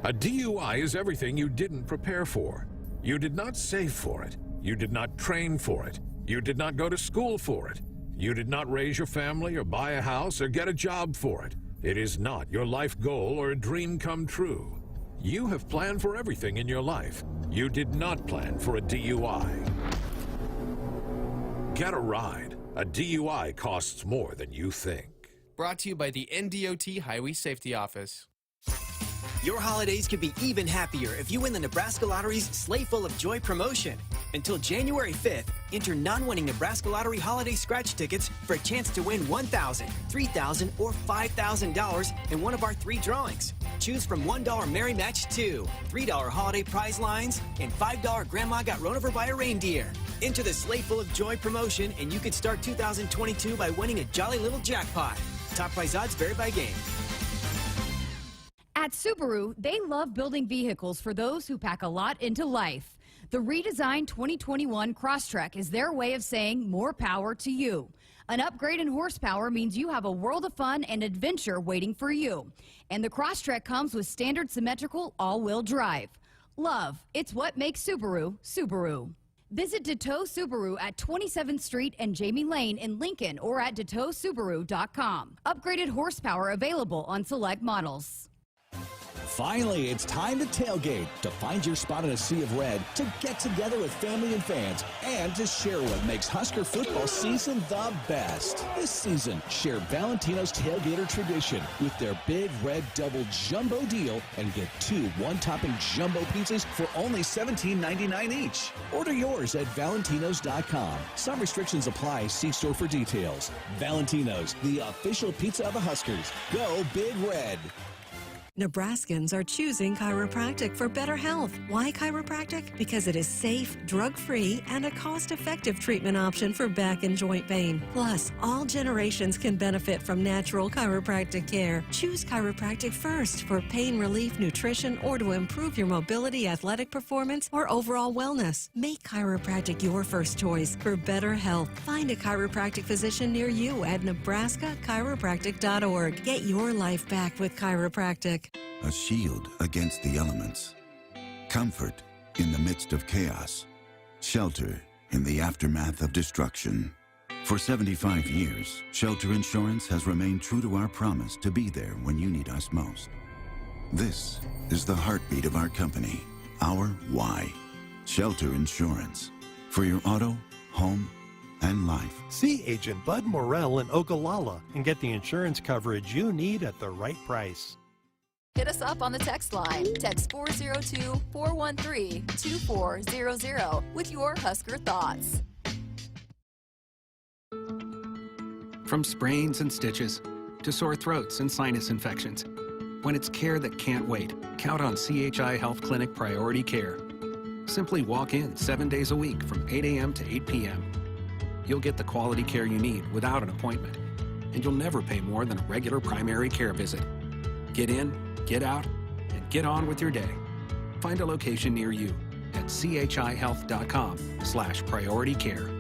A DUI is everything you didn't prepare for. You did not save for it. You did not train for it. You did not go to school for it. You did not raise your family or buy a house or get a job for it. It is not your life goal or a dream come true. You have planned for everything in your life. You did not plan for a DUI. Get a ride. A DUI costs more than you think. Brought to you by the NDOT Highway Safety Office. Your holidays could be even happier if you win the Nebraska Lottery's Sleigh Full of Joy promotion. Until January 5th, enter non-winning Nebraska Lottery holiday scratch tickets for a chance to win $1,000, $3,000, or $5,000 in one of our 3 drawings. Choose from $1 Merry Match 2, $3 Holiday Prize Lines, and $5 Grandma Got Run Over by a Reindeer. Enter the Sleigh Full of Joy promotion, and you could start 2022 by winning a jolly little jackpot. Top prize odds vary by game. At Subaru, they love building vehicles for those who pack a lot into life. The redesigned 2021 Crosstrek is their way of saying more power to you. An upgrade in horsepower means you have a world of fun and adventure waiting for you. And the Crosstrek comes with standard symmetrical all-wheel drive. Love, it's what makes Subaru, Subaru. Visit DeToe Subaru at 27th Street and Jamie Lane in Lincoln or at DeToeSubaru.com. Upgraded horsepower available on select models. Finally, it's time to tailgate, to find your spot in a sea of red, to get together with family and fans, and to share what makes Husker football season the best. This season, share Valentino's Tailgater tradition with their Big Red Double Jumbo deal and get 2 one-topping jumbo pizzas for only $17.99 each. Order yours at Valentinos.com. Some restrictions apply. See store for details. Valentino's, the official pizza of the Huskers. Go Big Red. Nebraskans are choosing chiropractic for better health. Why chiropractic? Because it is safe, drug-free, and a cost-effective treatment option for back and joint pain. Plus, all generations can benefit from natural chiropractic care. Choose chiropractic first for pain relief, nutrition, or to improve your mobility, athletic performance, or overall wellness. Make chiropractic your first choice for better health. Find a chiropractic physician near you at nebraska-chiropractic.org. Get your life back with chiropractic. A shield against the elements. Comfort in the midst of chaos. Shelter in the aftermath of destruction. For 75 years, Shelter Insurance has remained true to our promise to be there when you need us most. This is the heartbeat of our company, our why. Shelter Insurance. For your auto, home, and life. See Agent Bud Morrell in Ogallala and get the insurance coverage you need at the right price. Hit us up on the text line. Text 402-413-2400 with your Husker thoughts. From sprains and stitches to sore throats and sinus infections, when it's care that can't wait, count on CHI Health Clinic Priority Care. Simply walk in 7 days a week from 8 a.m. to 8 p.m. You'll get the quality care you need without an appointment, and you'll never pay more than a regular primary care visit. Get in, get out, and get on with your day. Find a location near you at chihealth.com/priority care.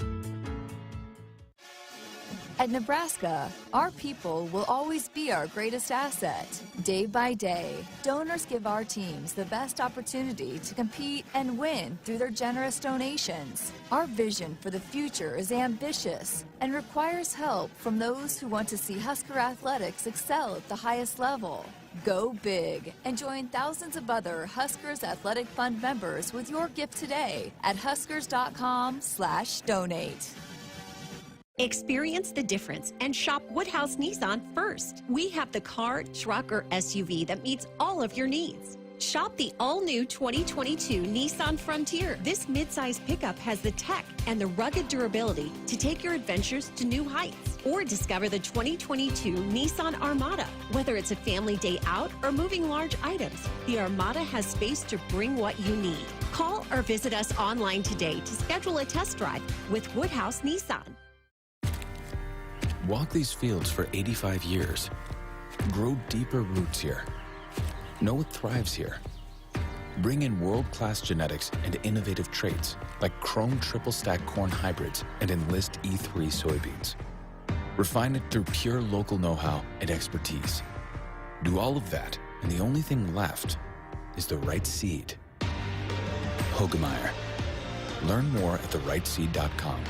At Nebraska, our people will always be our greatest asset. Day by day, donors give our teams the best opportunity to compete and win through their generous donations. Our vision for the future is ambitious and requires help from those who want to see Husker athletics excel at the highest level. Go big and join thousands of other Huskers Athletic Fund members with your gift today at huskers.com/donate. Experience the difference and shop Woodhouse Nissan first. We have the car, truck, or SUV that meets all of your needs. Shop the all-new 2022 Nissan Frontier. This midsize pickup has the tech and the rugged durability to take your adventures to new heights. Or discover the 2022 Nissan Armada. Whether it's a family day out or moving large items, the Armada has space to bring what you need. Call or visit us online today to schedule a test drive with Woodhouse Nissan. Walk these fields for 85 years. Grow deeper roots here. Know what thrives here. Bring in world-class genetics and innovative traits like Chrome Triple Stack corn hybrids and Enlist E3 soybeans. Refine it through pure local know-how and expertise. Do all of that, and the only thing left is the right seed. Hogemeyer. Learn more at therightseed.com.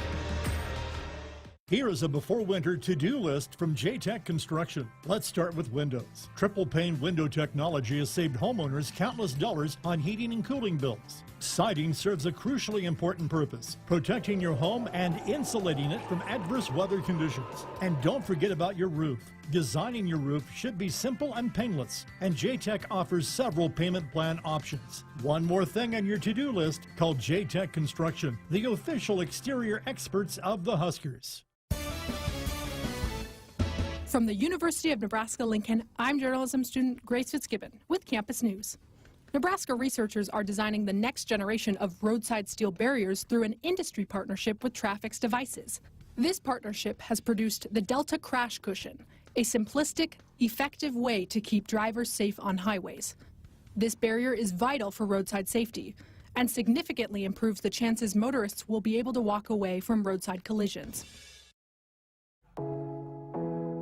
Here is a before-winter to-do list from J-Tech Construction. Let's start with windows. Triple-pane window technology has saved homeowners countless dollars on heating and cooling bills. Siding serves a crucially important purpose, protecting your home and insulating it from adverse weather conditions. And don't forget about your roof. Designing your roof should be simple and painless, and J-Tech offers several payment plan options. One more thing on your to-do list, called J-Tech Construction, the official exterior experts of the Huskers. From the University of Nebraska-Lincoln, I'm journalism student Grace Fitzgibbon with Campus News. Nebraska researchers are designing the next generation of roadside steel barriers through an industry partnership with Traffic's Devices. This partnership has produced the Delta Crash Cushion, a simplistic, effective way to keep drivers safe on highways. This barrier is vital for roadside safety and significantly improves the chances motorists will be able to walk away from roadside collisions.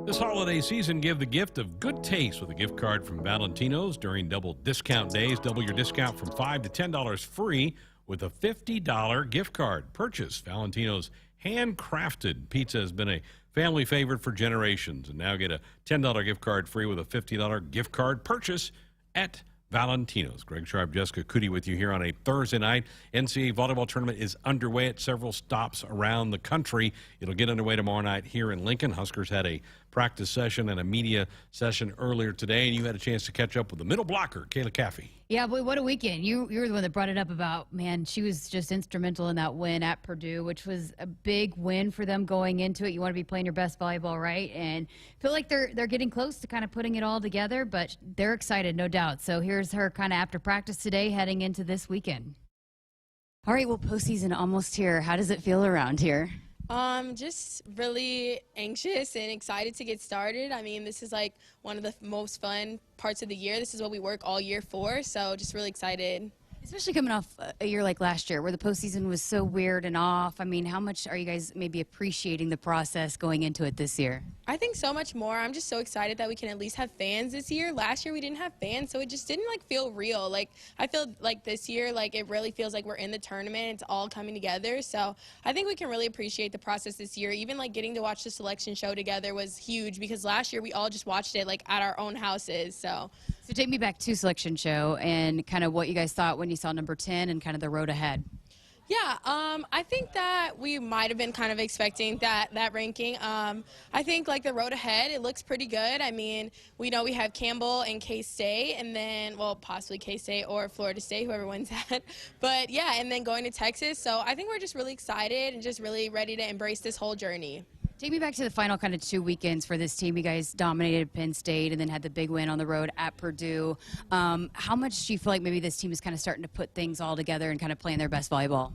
This holiday season, give the gift of good taste with a gift card from Valentino's during double discount days. Double your discount from $5 to $10 free with a $50 gift card. Purchase Valentino's handcrafted pizza has been a family favorite for generations, and now get a $10 gift card free with a $50 gift card purchase at Valentino's. Greg Sharpe, Jessica Coody with you here on a Thursday night. NCAA volleyball tournament is underway at several stops around the country. It'll get underway tomorrow night here in Lincoln. Huskers had a practice session and a media session earlier today, and you had a chance to catch up with the middle blocker, Kayla Caffey. Yeah, boy, what a weekend. You were the one that brought it up about, man, she was just instrumental in that win at Purdue, which was a big win for them going into it. You want to be playing your best volleyball, right? And feel like they're getting close to kind of putting it all together, but they're excited, no doubt. So here's her kind of after practice today heading into this weekend. All right, well, postseason almost here. How does it feel around here? Just really anxious and excited to get started. I mean, this is like one of the most fun parts of the year. This is what we work all year for, so just really excited. Especially coming off a year like last year where the postseason was so weird and off. I mean, how much are you guys maybe appreciating the process going into it this year? I think so much more. I'm just so excited that we can at least have fans this year. Last year we didn't have fans, so it just didn't like feel real. Like I feel like this year, like it really feels like we're in the tournament. It's all coming together. So I think we can really appreciate the process this year. Even like getting to watch the selection show together was huge because last year we all just watched it like at our own houses. So take me back to selection show and kind of what you guys thought when you saw number 10 and kind of the road ahead. Yeah, I think that we might have been kind of expecting that ranking. I think like the road ahead, it looks pretty good. I mean, we know we have Campbell and K-State, and then, well, possibly K-State or Florida State, whoever wins that. But yeah, and then going to Texas. So I think we're just really excited and just really ready to embrace this whole journey. Take me back to the final kind of 2 weekends for this team. You guys dominated Penn State and then had the big win on the road at Purdue. How much do you feel like maybe this team is kind of starting to put things all together and kind of playing their best volleyball?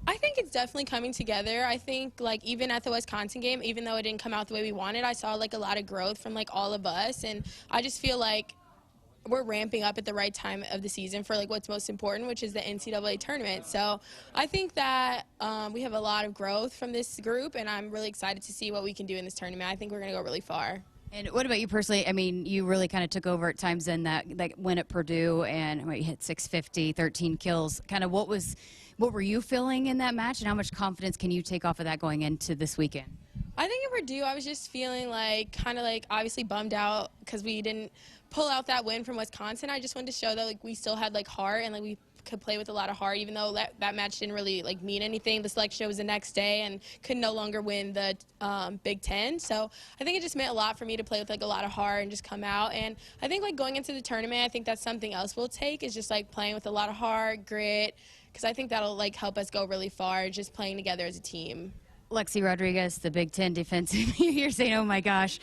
I think it's definitely coming together. I think like even at the Wisconsin game, even though it didn't come out the way we wanted, I saw like a lot of growth from like all of us, and I just feel like we're ramping up at the right time of the season for like what's most important, which is the NCAA tournament. So I think that we have a lot of growth from this group, and I'm really excited to see what we can do in this tournament. I think we're going to go really far. And what about you personally? I mean, you really kind of took over at times in that win at Purdue, and you hit 650, 13 kills. Kind of what were you feeling in that match, and how much confidence can you take off of that going into this weekend? I think at Purdue, I was just feeling like kind of like obviously bummed out because we didn't pull out that win from Wisconsin. I just wanted to show that like we still had like heart and like we could play with a lot of heart, even though that match didn't really like mean anything. The selection show was the next day and could no longer win the Big Ten. So I think it just meant a lot for me to play with like a lot of heart and just come out. And I think like going into the tournament, I think that's something else we'll take is just like playing with a lot of heart, grit, because I think that'll like help us go really far, just playing together as a team. Lexi Rodriguez, the Big Ten defensive, you're saying, oh my gosh,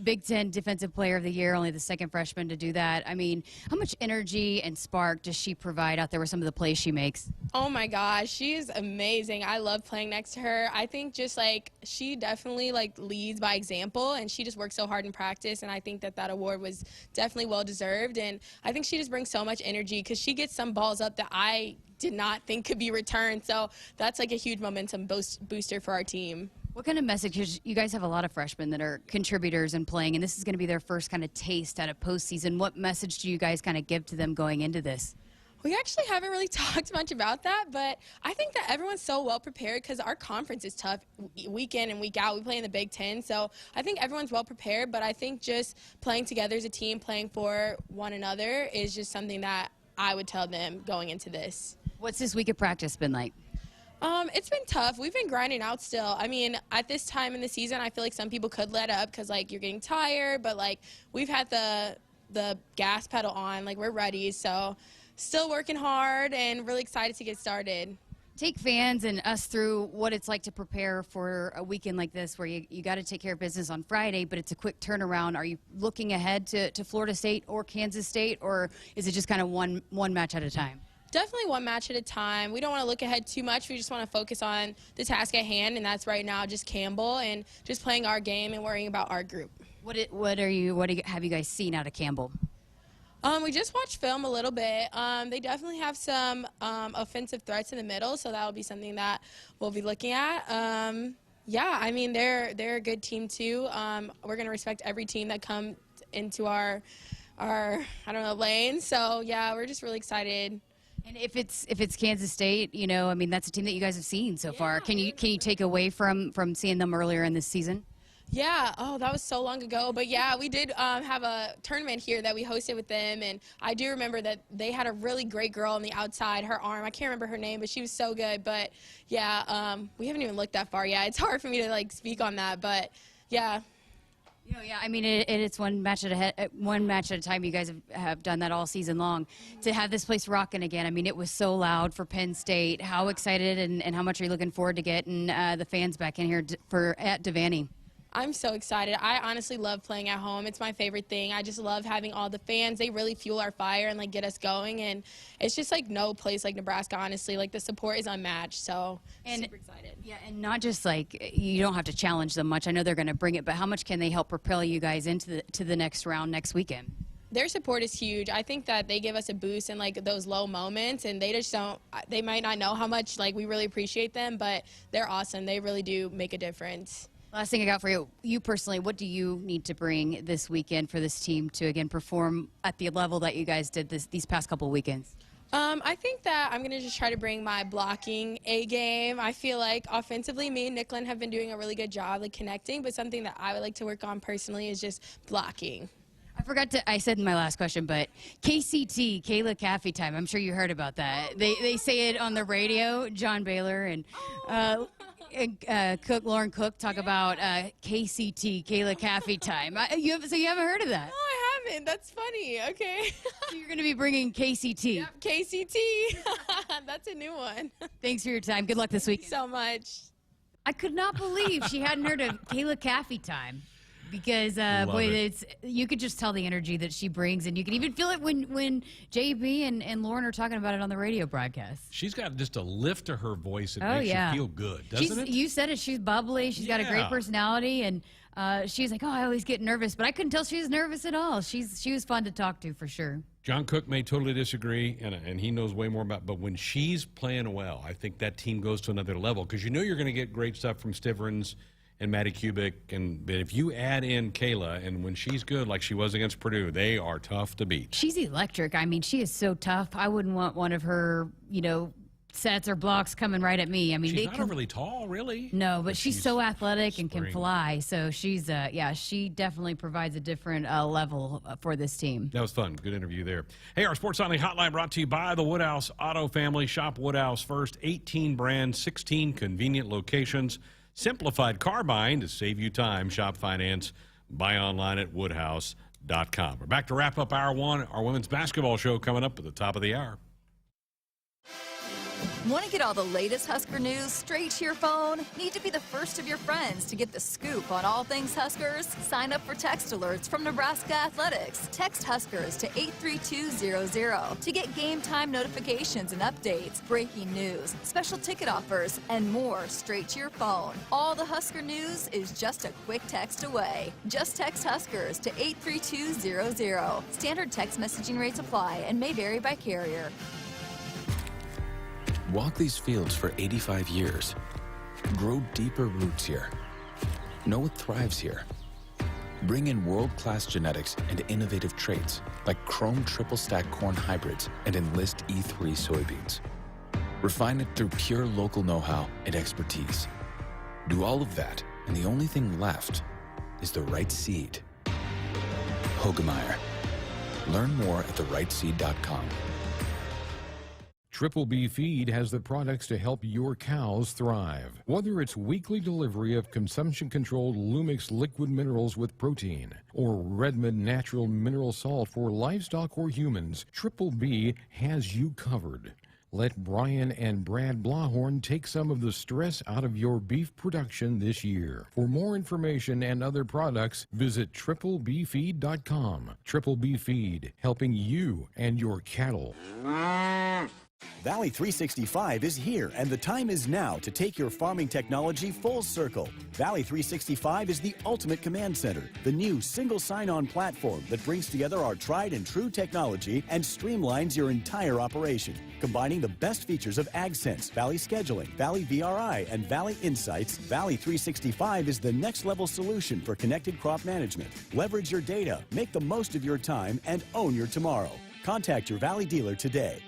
Big Ten Defensive Player of the Year, only the second freshman to do that. I mean, how much energy and spark does she provide out there with some of the plays she makes? Oh my gosh, she is amazing. I love playing next to her. I think just like she definitely like leads by example, and she just works so hard in practice, and I think that award was definitely well deserved. And I think she just brings so much energy because she gets some balls up that I did not think could be returned. So that's like a huge momentum booster for our team. What kind of message, because you guys have a lot of freshmen that are contributors and playing, and this is going to be their first kind of taste at a postseason. What message do you guys kind of give to them going into this? We actually haven't really talked much about that, but I think that everyone's so well prepared because our conference is tough week in and week out. We play in the Big Ten, so I think everyone's well prepared, but I think just playing together as a team, playing for one another is just something that I would tell them going into this. What's this week of practice been like? It's been tough. We've been grinding out still. I mean, at this time in the season, I feel like some people could let up because, like, you're getting tired, but, like, we've had the gas pedal on. Like, we're ready. So still working hard and really excited to get started. Take fans and us through what it's like to prepare for a weekend like this where you got to take care of business on Friday, but it's a quick turnaround. Are you looking ahead to Florida State or Kansas State, or is it just kind of one match at a time? Definitely one match at a time. We don't want to look ahead too much. We just want to focus on the task at hand, and that's right now just Campbell and just playing our game and worrying about our group. What have you guys seen out of Campbell? We just watched film a little bit. They definitely have some offensive threats in the middle, so that'll be something that we'll be looking at. Yeah, I mean, they're a good team too. We're going to respect every team that comes into our lane. So yeah, we're just really excited. And if it's Kansas State, I mean, that's a team that you guys have seen so far. Can you take away from seeing them earlier in this season? Yeah, oh, that was so long ago. But yeah, we did have a tournament here that we hosted with them, and I do remember that they had a really great girl on the outside, her arm. I can't remember her name, but she was so good. But yeah, we haven't even looked that far yet. It's hard for me to speak on that, but yeah. Yeah, I mean, it's one match at a time. You guys have done that all season long. To have this place rocking again, I mean, it was so loud for Penn State. How excited and how much are you looking forward to getting the fans back in here at Devaney? I'm so excited. I honestly love playing at home. It's my favorite thing. I just love having all the fans. They really fuel our fire and get us going. And it's just no place like Nebraska, honestly. The support is unmatched. So super excited. Yeah, and not just you don't have to challenge them much. I know they're going to bring it, but how much can they help propel you guys into the next round next weekend? Their support is huge. I think that they give us a boost in those low moments, and they just don't. They might not know how much we really appreciate them, but they're awesome. They really do make a difference. Last thing I got for you personally, what do you need to bring this weekend for this team to, again, perform at the level that you guys did these past couple of weekends? I think that I'm going to just try to bring my blocking A game. I feel like offensively, me and Nicklin have been doing a really good job connecting, but something that I would like to work on personally is just blocking. I said in my last question, but KCT, Kayla Caffey time. I'm sure you heard about that. They say it on the radio. John Baylor and Lauren Cook talk about KCT, Kayla Caffey time. So you haven't heard of that? No, I haven't. That's funny. Okay. So you're going to be bringing KCT. Yep, KCT. That's a new one. Thanks for your time. Good luck this week. So much. I could not believe she hadn't heard of Kayla Caffey time. Because, you could just tell the energy that she brings, and you can even feel it when JB and Lauren are talking about it on the radio broadcast. She's got just a lift to her voice that makes you feel good, doesn't it? You said it. She's bubbly. She's got a great personality, and she's like, I always get nervous. But I couldn't tell she was nervous at all. She was fun to talk to, for sure. John Cook may totally disagree, and he knows way more about. But when she's playing well, I think that team goes to another level because you're going to get great stuff from Stivrins and Maddie Kubik, but if you add in Kayla, and when she's good like she was against Purdue, they are tough to beat. She's electric. I mean, she is so tough. I wouldn't want one of her, sets or blocks coming right at me. I mean, she's not overly tall, really. No, but she's so athletic and can fly. So she's, she definitely provides a different level for this team. That was fun. Good interview there. Hey, our Sports Nightly Hotline brought to you by the Woodhouse Auto Family. Shop Woodhouse first. 18 brands, 16 convenient locations. Simplified car buying to save you time. Shop finance. Buy online at woodhouse.com. We're back to wrap up hour one. Our women's basketball show coming up at the top of the hour. Want to get all the latest Husker news straight to your phone? Need to be the first of your friends to get the scoop on all things Huskers? Sign up for text alerts from Nebraska Athletics. Text Huskers to 83200 to get game time notifications and updates, breaking news, special ticket offers, and more straight to your phone. All the Husker news is just a quick text away. Just text Huskers to 83200. Standard text messaging rates apply and may vary by carrier. Walk these fields for 85 years. Grow deeper roots here. Know what thrives here. Bring in world-class genetics and innovative traits like Chrome triple stack corn hybrids and Enlist E3 soybeans. Refine it through pure local know-how and expertise. Do all of that, and the only thing left is the right seed. Hogemeyer. Learn more at therightseed.com. Triple B Feed has the products to help your cows thrive. Whether it's weekly delivery of consumption-controlled Lumix liquid minerals with protein or Redmond natural mineral salt for livestock or humans, Triple B has you covered. Let Brian and Brad Blahorn take some of the stress out of your beef production this year. For more information and other products, visit triplebfeed.com. Triple B Feed, helping you and your cattle. Valley 365 is here, and the time is now to take your farming technology full circle. Valley 365 is the ultimate command center, the new single sign-on platform that brings together our tried and true technology and streamlines your entire operation. Combining the best features of AgSense, Valley Scheduling, Valley VRI, and Valley Insights, Valley 365 is the next level solution for connected crop management. Leverage your data, make the most of your time, and own your tomorrow. Contact your Valley dealer today.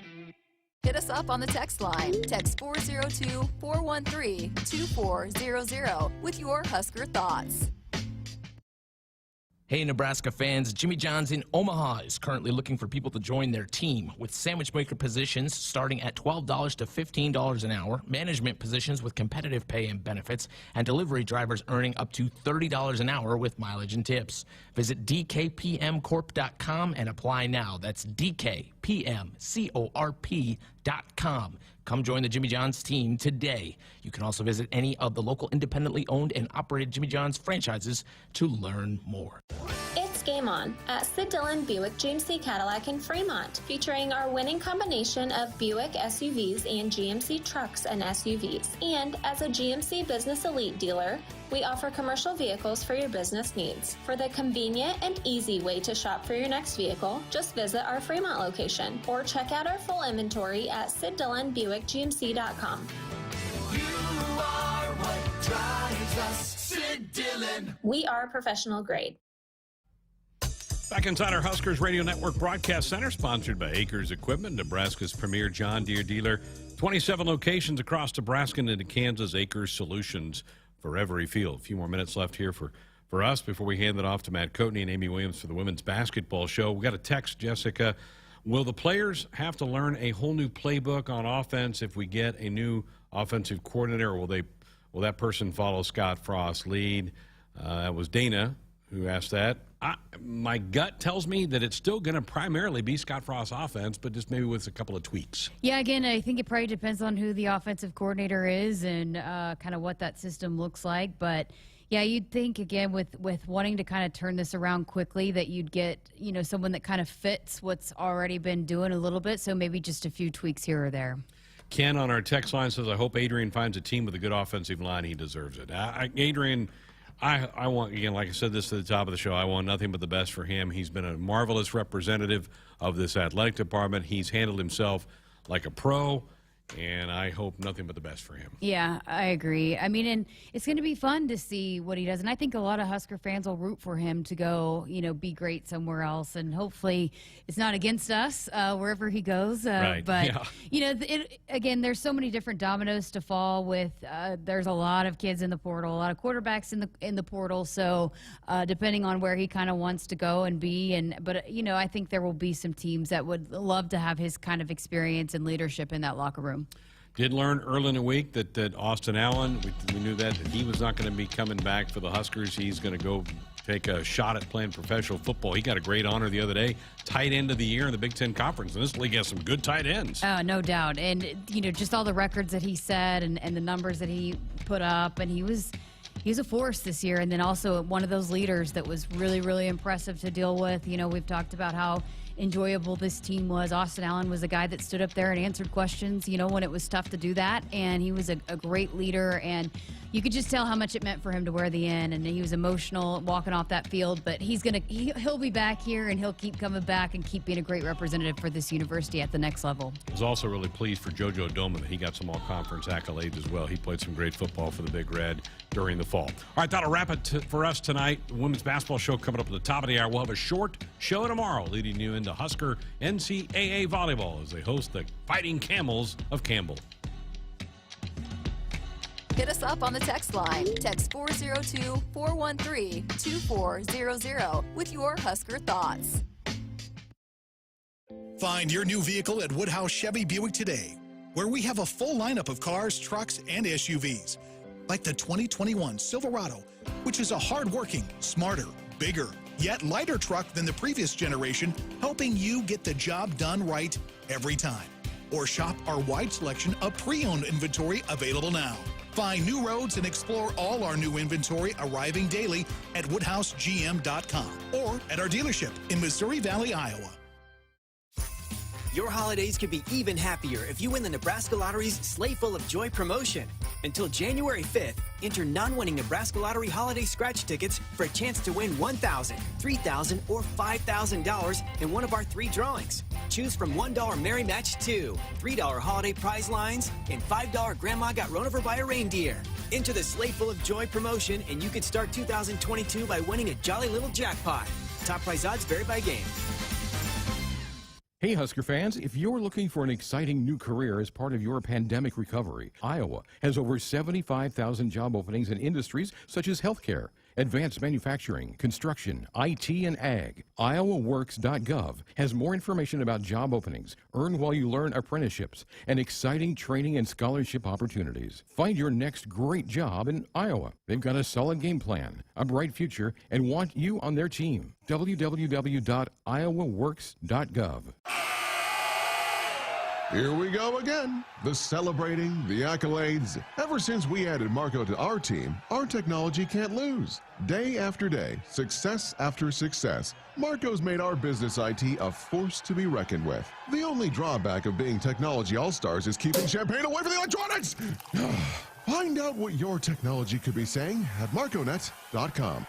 Hit us up on the text line. Text 402-413-2400 with your Husker thoughts. Hey, Nebraska fans, Jimmy John's in Omaha is currently looking for people to join their team with sandwich maker positions starting at $12 to $15 an hour, management positions with competitive pay and benefits, and delivery drivers earning up to $30 an hour with mileage and tips. Visit dkpmcorp.com and apply now. That's dkpmcorp.com. Come join the Jimmy John's team today. You can also visit any of the local independently owned and operated Jimmy John's franchises to learn more. It's Game On at Sid Dillon Buick GMC Cadillac in Fremont, featuring our winning combination of Buick SUVs and GMC trucks and SUVs. And as a GMC Business Elite dealer, we offer commercial vehicles for your business needs. For the convenient and easy way to shop for your next vehicle, just visit our Fremont location or check out our full inventory at SidDillonBuickGMC.com. You are what drives us, Sid Dillon. We are professional grade. Back inside our Huskers Radio Network Broadcast Center, sponsored by Acres Equipment, Nebraska's premier John Deere dealer. 27 locations across Nebraska and into Kansas. Acres Solutions for every field. A few more minutes left here for us before we hand it off to Matt Coatney and Amy Williams for the women's basketball show. We got a text, Jessica. Will the players have to learn a whole new playbook on offense if we get a new offensive coordinator, or will that person follow Scott Frost's lead? It was Dana who asked that. My gut tells me that it's still going to primarily be Scott Frost's offense, but just maybe with a couple of tweaks. Yeah, again, I think it probably depends on who the offensive coordinator is and kind of what that system looks like. But yeah, you'd think, again, with wanting to kind of turn this around quickly, that you'd get, someone that kind of fits what's already been doing a little bit. So maybe just a few tweaks here or there. Ken on our text line says, I hope Adrian finds a team with a good offensive line. He deserves it. Adrian, I want, again, like I said this at the top of the show, I want nothing but the best for him. He's been a marvelous representative of this athletic department. He's handled himself like a pro, and I hope nothing but the best for him. Yeah, I agree. I mean, and it's going to be fun to see what he does. And I think a lot of Husker fans will root for him to go, be great somewhere else. And hopefully it's not against us wherever he goes. Right. But, yeah. Again, there's so many different dominoes to fall with. There's a lot of kids in the portal, a lot of quarterbacks in the portal. So depending on where he kind of wants to go and be. But I think there will be some teams that would love to have his kind of experience and leadership in that locker room. Did learn early in the week that Austin Allen, we knew that he was not going to be coming back for the Huskers. He's going to go take a shot at playing professional football. He got a great honor the other day, tight end of the year in the Big Ten Conference. And this league has some good tight ends. No doubt. And, just all the records that he set and the numbers that he put up. And he was a force this year. And then also one of those leaders that was really, really impressive to deal with. We've talked about how enjoyable this team was. Austin Allen was a guy that stood up there and answered questions, when it was tough to do that. And he was a great leader, and you could just tell how much it meant for him to wear the N. And he was emotional walking off that field, but he'll be back here, and he'll keep coming back and keep being a great representative for this university at the next level. I was also really pleased for JoJo Doman that he got some all-conference accolades as well. He played some great football for the Big Red during the fall. All right, that'll wrap it for us tonight. The women's basketball show coming up at the top of the hour. We'll have a short show tomorrow leading you into Husker NCAA volleyball as they host the Fighting Camels of Campbell. Hit us up on the text line. Text 402-413-2400 with your Husker thoughts. Find your new vehicle at Woodhouse Chevy Buick today, where we have a full lineup of cars, trucks, and SUVs, like the 2021 Silverado, which is a hard-working, smarter, bigger, yet lighter truck than the previous generation, helping you get the job done right every time. or shop our wide selection of pre-owned inventory available now. Find new roads and explore all our new inventory arriving daily at woodhousegm.com or at our dealership in Missouri Valley, Iowa. Your holidays could be even happier if you win the Nebraska Lottery's Sleigh Full of Joy promotion. Until January 5th, enter non-winning Nebraska Lottery holiday scratch tickets for a chance to win $1,000, $3,000, or $5,000 in one of our 3 drawings. Choose from $1 Merry Match 2, $3 Holiday Prize Lines, and $5 Grandma Got Run Over by a Reindeer. Enter the Sleigh Full of Joy promotion, and you could start 2022 by winning a jolly little jackpot. Top prize odds vary by game. Hey, Husker fans, if you're looking for an exciting new career as part of your pandemic recovery, Iowa has over 75,000 job openings in industries such as healthcare, advanced manufacturing, construction, IT, and ag. IowaWorks.gov has more information about job openings, earn while you learn apprenticeships, and exciting training and scholarship opportunities. Find your next great job in Iowa. They've got a solid game plan, a bright future, and want you on their team. www.iowaworks.gov. Here we go again. The celebrating, the accolades. Ever since we added Marco to our team, our technology can't lose. Day after day, success after success, Marco's made our business IT a force to be reckoned with. The only drawback of being technology all-stars is keeping champagne away from the electronics. Find out what your technology could be saying at marconet.com.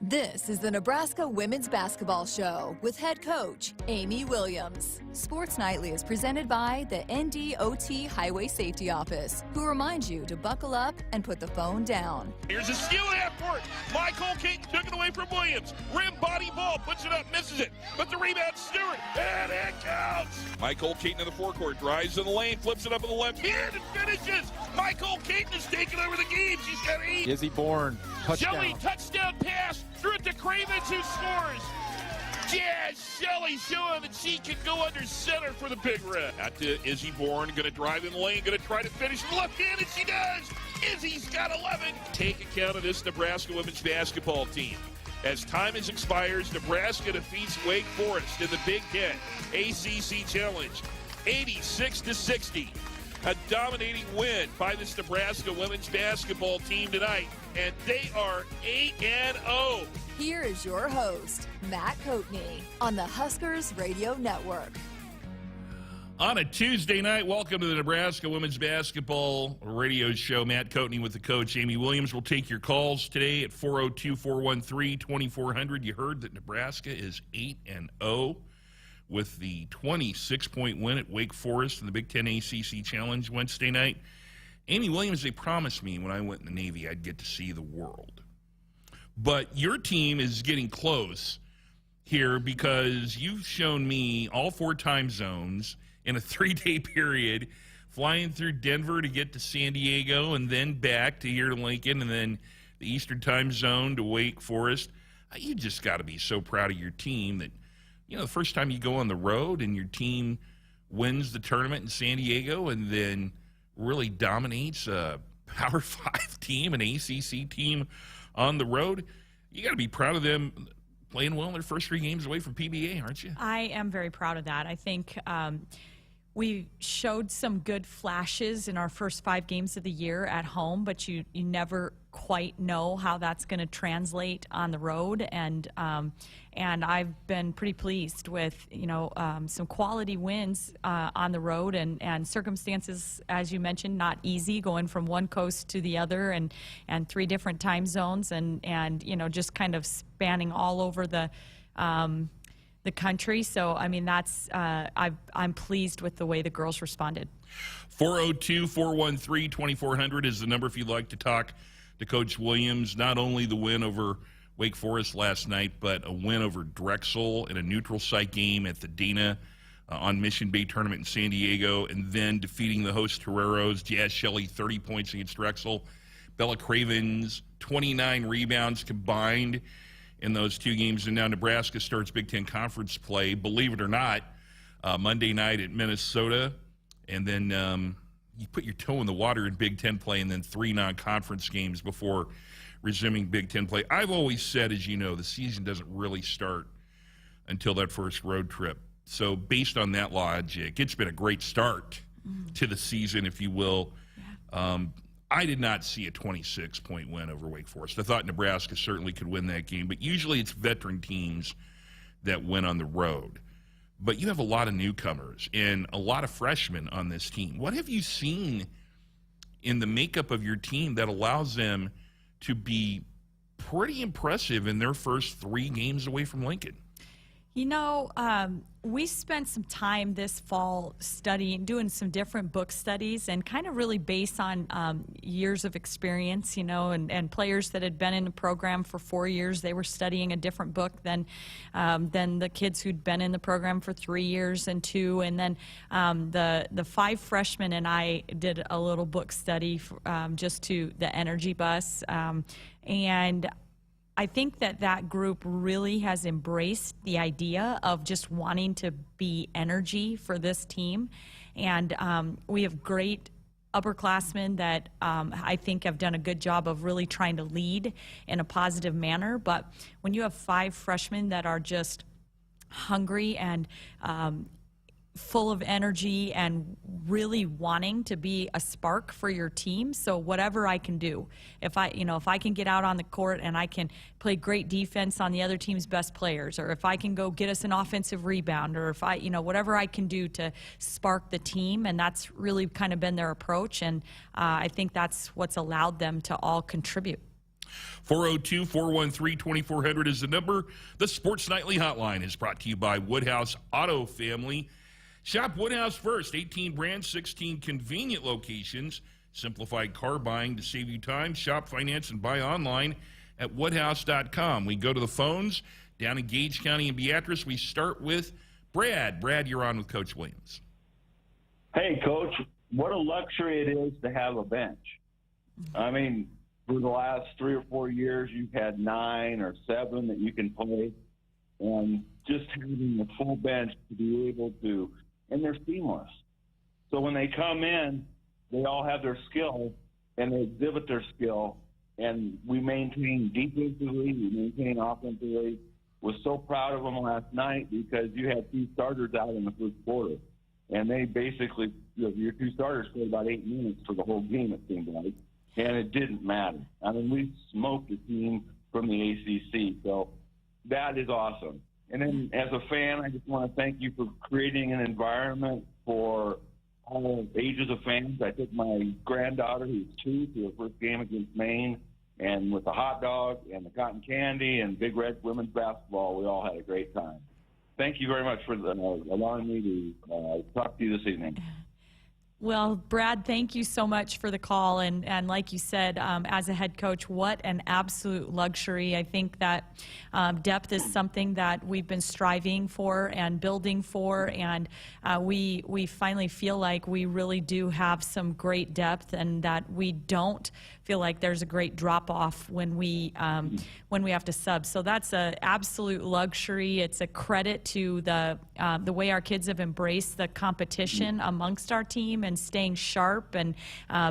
This is the Nebraska Women's Basketball Show with head coach Amy Williams. Sports Nightly is presented by the NDOT Highway Safety Office, who reminds you to buckle up and put the phone down. Here's a steal at half court. Michael Caton took it away from Williams. Rim body ball, puts it up, misses it. But the rebound, Stewart, and it counts. Michael Caton in the forecourt, drives in the lane, flips it up in the left hand, and finishes. Michael Caton has taken over the game. She's got 8. Izzy Bourne, touchdown. Shelley, touchdown pass. Threw it to Cravens, who scores. Yeah, Shelley showing that she can go under center for the Big Red. Out to Izzy Bourne, going to drive in the lane, going to try to finish with the left hand, and she does. Izzy's got 11. Take account of this Nebraska women's basketball team. As time has expires, Nebraska defeats Wake Forest in the Big Ten ACC Challenge, 86-60. A dominating win by this Nebraska women's basketball team tonight, and they are 8-0. Here is your host, Matt Coatney, on the Huskers Radio Network. On a Tuesday night, welcome to the Nebraska Women's Basketball Radio Show. Matt Coatney with the coach, Amy Williams. Will take your calls today at 402-413-2400. You heard that Nebraska is 8-0 with the 26-point win at Wake Forest in the Big Ten ACC Challenge Wednesday night. Amy Williams, they promised me when I went in the Navy I'd get to see the world. But your team is getting close here because you've shown me all 4 time zones in a 3-day period, flying through Denver to get to San Diego and then back to here to Lincoln and then the Eastern time zone to Wake Forest. You just got to be so proud of your team that, you know, the first time you go on the road and your team wins the tournament in San Diego and then really dominates a Power 5 team, an ACC team on the road, you got to be proud of them playing well in their first 3 games away from PBA, aren't you? I am very proud of that. I think we showed some good flashes in our first 5 games of the year at home, but you never quite know how that's going to translate on the road. And I've been pretty pleased with, some quality wins on the road and circumstances, as you mentioned, not easy, going from one coast to the other and 3 different time zones and just kind of spanning all over the country. So, I mean, that's I'm pleased with the way the girls responded. 402-413-2400 is the number if you'd like to talk to Coach Williams. Not only the win over Wake Forest last night, but a win over Drexel in a neutral site game at the Dana on Mission Bay Tournament in San Diego, and then defeating the host Toreros. Jazz Shelley, 30 points against Drexel. Bella Cravens, 29 rebounds combined in those 2 games. And now Nebraska starts Big Ten Conference play, believe it or not, Monday night at Minnesota. And then you put your toe in the water in Big Ten play and then 3 non-conference games before resuming Big Ten play. I've always said, as you know, the season doesn't really start until that first road trip. So based on that logic, it's been a great start to the season, if you will. Yeah. I did not see a 26-point win over Wake Forest. I thought Nebraska certainly could win that game, but usually it's veteran teams that win on the road. But you have a lot of newcomers and a lot of freshmen on this team. What have you seen in the makeup of your team that allows them to be pretty impressive in their first 3 games away from Lincoln? We spent some time this fall studying, doing some different book studies and kind of really based on years of experience, and players that had been in the program for 4 years. They were studying a different book than the kids who'd been in the program for 3 years and 2. And then the 5 freshmen and I did a little book study just to the Energy Bus. And I think that group really has embraced the idea of just wanting to be energy for this team. And we have great upperclassmen that I think have done a good job of really trying to lead in a positive manner. But when you have 5 freshmen that are just hungry and full of energy and really wanting to be a spark for your team. So whatever I can do, if I can get out on the court and I can play great defense on the other team's best players, or if I can go get us an offensive rebound, or if whatever I can do to spark the team, and that's really kind of been their approach. And I think that's what's allowed them to all contribute. 402-413-2400 is the number. The Sports Nightly Hotline is brought to you by Woodhouse Auto Family. Shop Woodhouse first. 18 brands, 16 convenient locations. Simplified car buying to save you time. Shop, finance, and buy online at woodhouse.com. We go to the phones down in Gage County and Beatrice. We start with Brad. Brad, you're on with Coach Williams. Hey, Coach, what a luxury it is to have a bench. I mean, for the last 3 or 4 years, you've had 9 or 7 that you can play. And just having a full bench to be able to, and they're seamless. So when they come in, they all have their skill, and they exhibit their skill. And we maintain defensively, we maintain offensively. Was so proud of them last night because you had 2 starters out in the first quarter. And they basically, your 2 starters played about 8 minutes for the whole game, it seemed like. And it didn't matter. I mean, we smoked a team from the ACC. So that is awesome. And then as a fan, I just want to thank you for creating an environment for all ages of fans. I took my granddaughter, who's 2, to her first game against Maine. And with the hot dog and the cotton candy and Big Red women's basketball, we all had a great time. Thank you very much for allowing me to talk to you this evening. Well, Brad, thank you so much for the call. And like you said, as a head coach, what an absolute luxury. I think that depth is something that we've been striving for and building for. And we finally feel like we really do have some great depth, and that we don't feel like there's a great drop-off when we have to sub. So that's an absolute luxury. It's a credit to the way our kids have embraced the competition amongst our team and staying sharp and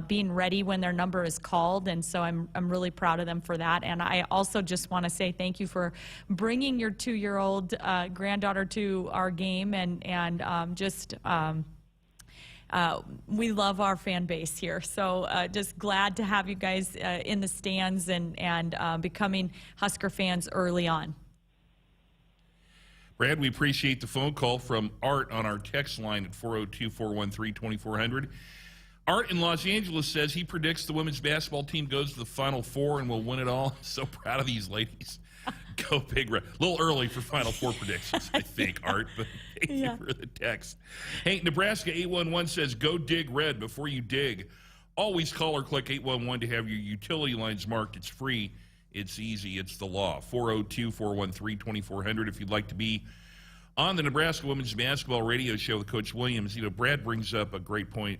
being ready when their number is called. And so I'm really proud of them for that. And I also just want to say thank you for bringing your 2-year-old granddaughter to our game, and we love our fan base here. So just glad to have you guys in the stands and becoming Husker fans early on. Brad, we appreciate the phone call from Art on our text line at 402-413-2400. Art in Los Angeles says he predicts the women's basketball team goes to the Final Four and will win it all. So proud of these ladies. Go Big Red. A little early for Final Four predictions, I think, Art, but thank you for the text. Hey, Nebraska 811 says, go dig red before you dig. Always call or click 811 to have your utility lines marked. It's free. It's easy. It's the law. 402-413-2400 if you'd like to be on the Nebraska Women's Basketball Radio Show with Coach Williams. You know, Brad brings up a great point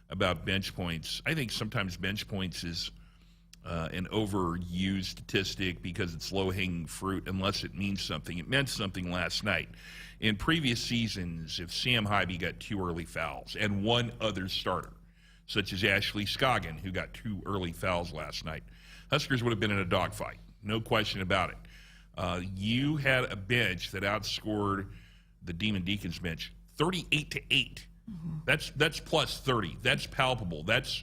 about bench points. I think sometimes bench points is an overused statistic because it's low-hanging fruit unless it means something. It meant something last night. In previous seasons, if Sam Hybe got 2 early fouls and one other starter, such as Ashley Scoggin, who got 2 early fouls last night, Huskers would have been in a dogfight, no question about it. You had a bench that outscored the Demon Deacons bench 38-8. Mm-hmm. That's plus 30. That's palpable. That's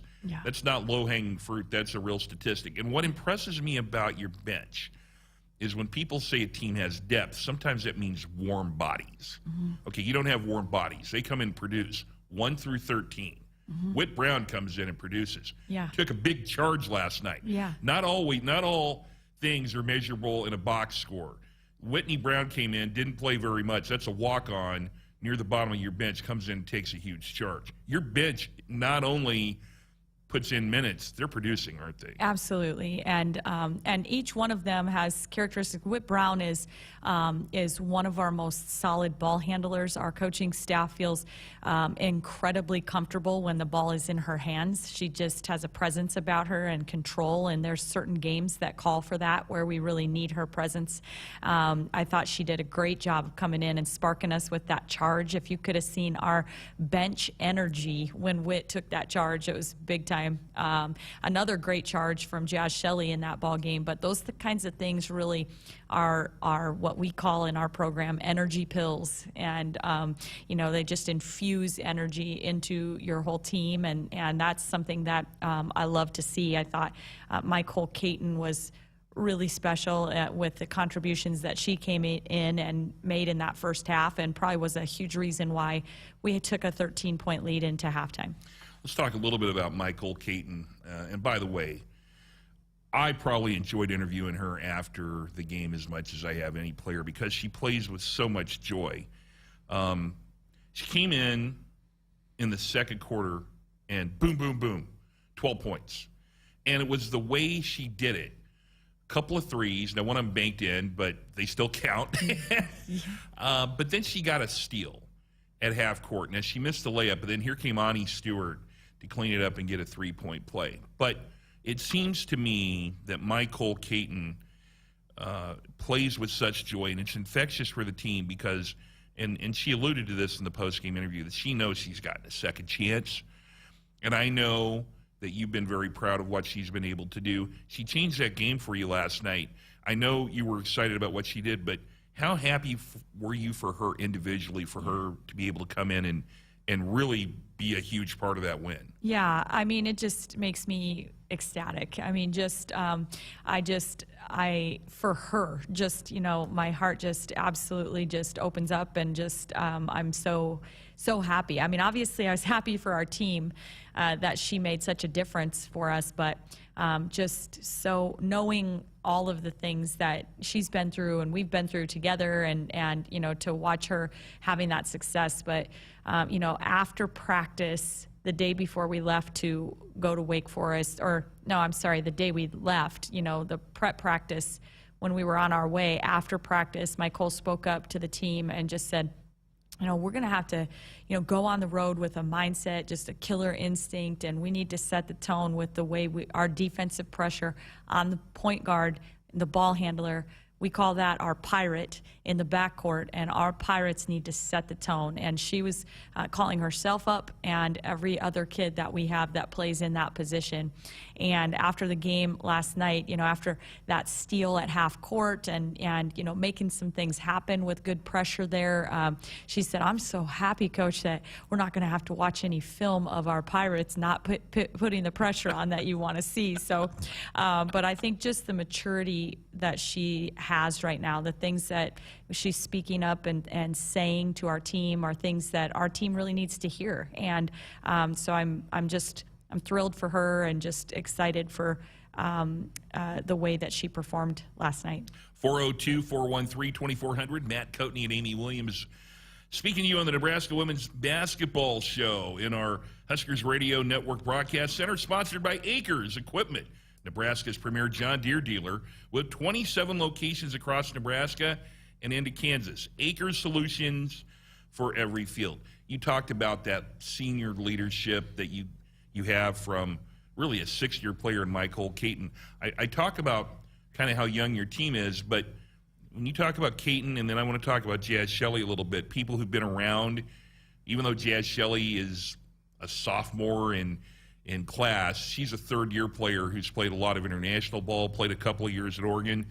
not low-hanging fruit. That's a real statistic. And what impresses me about your bench is when people say a team has depth, sometimes that means warm bodies. Mm-hmm. Okay, you don't have warm bodies. They come in and produce 1 through 13. Mm-hmm. Whit Brown comes in and produces. Yeah. Took a big charge last night. Yeah. Not all things are measurable in a box score. Whitney Brown came in, didn't play very much. That's a walk-on near the bottom of your bench, comes in and takes a huge charge. Your bench not only puts in minutes, they're producing, aren't they? Absolutely, and each one of them has characteristics. Whit Brown is one of our most solid ball handlers. Our coaching staff feels incredibly comfortable when the ball is in her hands. She just has a presence about her and control, and there's certain games that call for that where we really need her presence. I thought she did a great job of coming in and sparking us with that charge. If you could have seen our bench energy when Whit took that charge, it was big time. Another great charge from Jazz Shelley in that ball game, but those the kinds of things really are what we call in our program energy pills, and they just infuse energy into your whole team, and that's something that I love to see. I thought Nicole Caton was really special with the contributions that she came in and made in that first half, and probably was a huge reason why we took a 13-point lead into halftime. Let's talk a little bit about Michael Caton. And by the way, I probably enjoyed interviewing her after the game as much as I have any player because she plays with so much joy. She came in the second quarter and boom, boom, boom, 12 points. And it was the way she did it. A couple of threes. Now, one of them banked in, but they still count. But then she got a steal at half court. Now, she missed the layup, but then here came Ani Stewart to clean it up and get a three-point play. But it seems to me that Michael Caton plays with such joy, and it's infectious for the team because, and she alluded to this in the post-game interview, that she knows she's gotten a second chance. And I know that you've been very proud of what she's been able to do. She changed that game for you last night. I know you were excited about what she did, but how happy were you for her individually, for her to be able to come in and really be a huge part of that win? Yeah, I mean, it just makes me ecstatic. I mean, for her, just, you know, my heart just absolutely just opens up, and just, I'm so happy. I mean, obviously I was happy for our team that she made such a difference for us, but just so knowing all of the things that she's been through and we've been through together, and you know, to watch her having that success. But you know, after practice, the day before we left to go to Wake Forest, or no, I'm sorry, the day we left, you know, the prep practice, when we were on our way after practice, Michael spoke up to the team and just said, you know, we're going to have to, you know, go on the road with a mindset, just a killer instinct, and we need to set the tone with the way our defensive pressure on the point guard, the ball handler. We call that our pirate in the backcourt, and our pirates need to set the tone. And she was calling herself up and every other kid that we have that plays in that position. And after the game last night, you know, after that steal at half court and you know, making some things happen with good pressure there, she said, I'm so happy, Coach, that we're not going to have to watch any film of our pirates not putting the pressure on that you want to see. So, but I think just the maturity that she has right now, the things that she's speaking up and saying to our team are things that our team really needs to hear. And so I'm thrilled for her and just excited for the way that she performed last night. 402-413-2400. Matt Coatney and Amy Williams speaking to you on the Nebraska Women's Basketball Show in our Huskers Radio Network Broadcast Center, sponsored by Acres Equipment, Nebraska's premier John Deere dealer with 27 locations across Nebraska and into Kansas. Acres Solutions for every field. You talked about that senior leadership that you have from really a six-year player in Michael Caton. I talk about kind of how young your team is, but when you talk about Caton, and then I want to talk about Jazz Shelley a little bit, people who've been around, even though Jazz Shelley is a sophomore in class, she's a third-year player who's played a lot of international ball, played a couple of years at Oregon.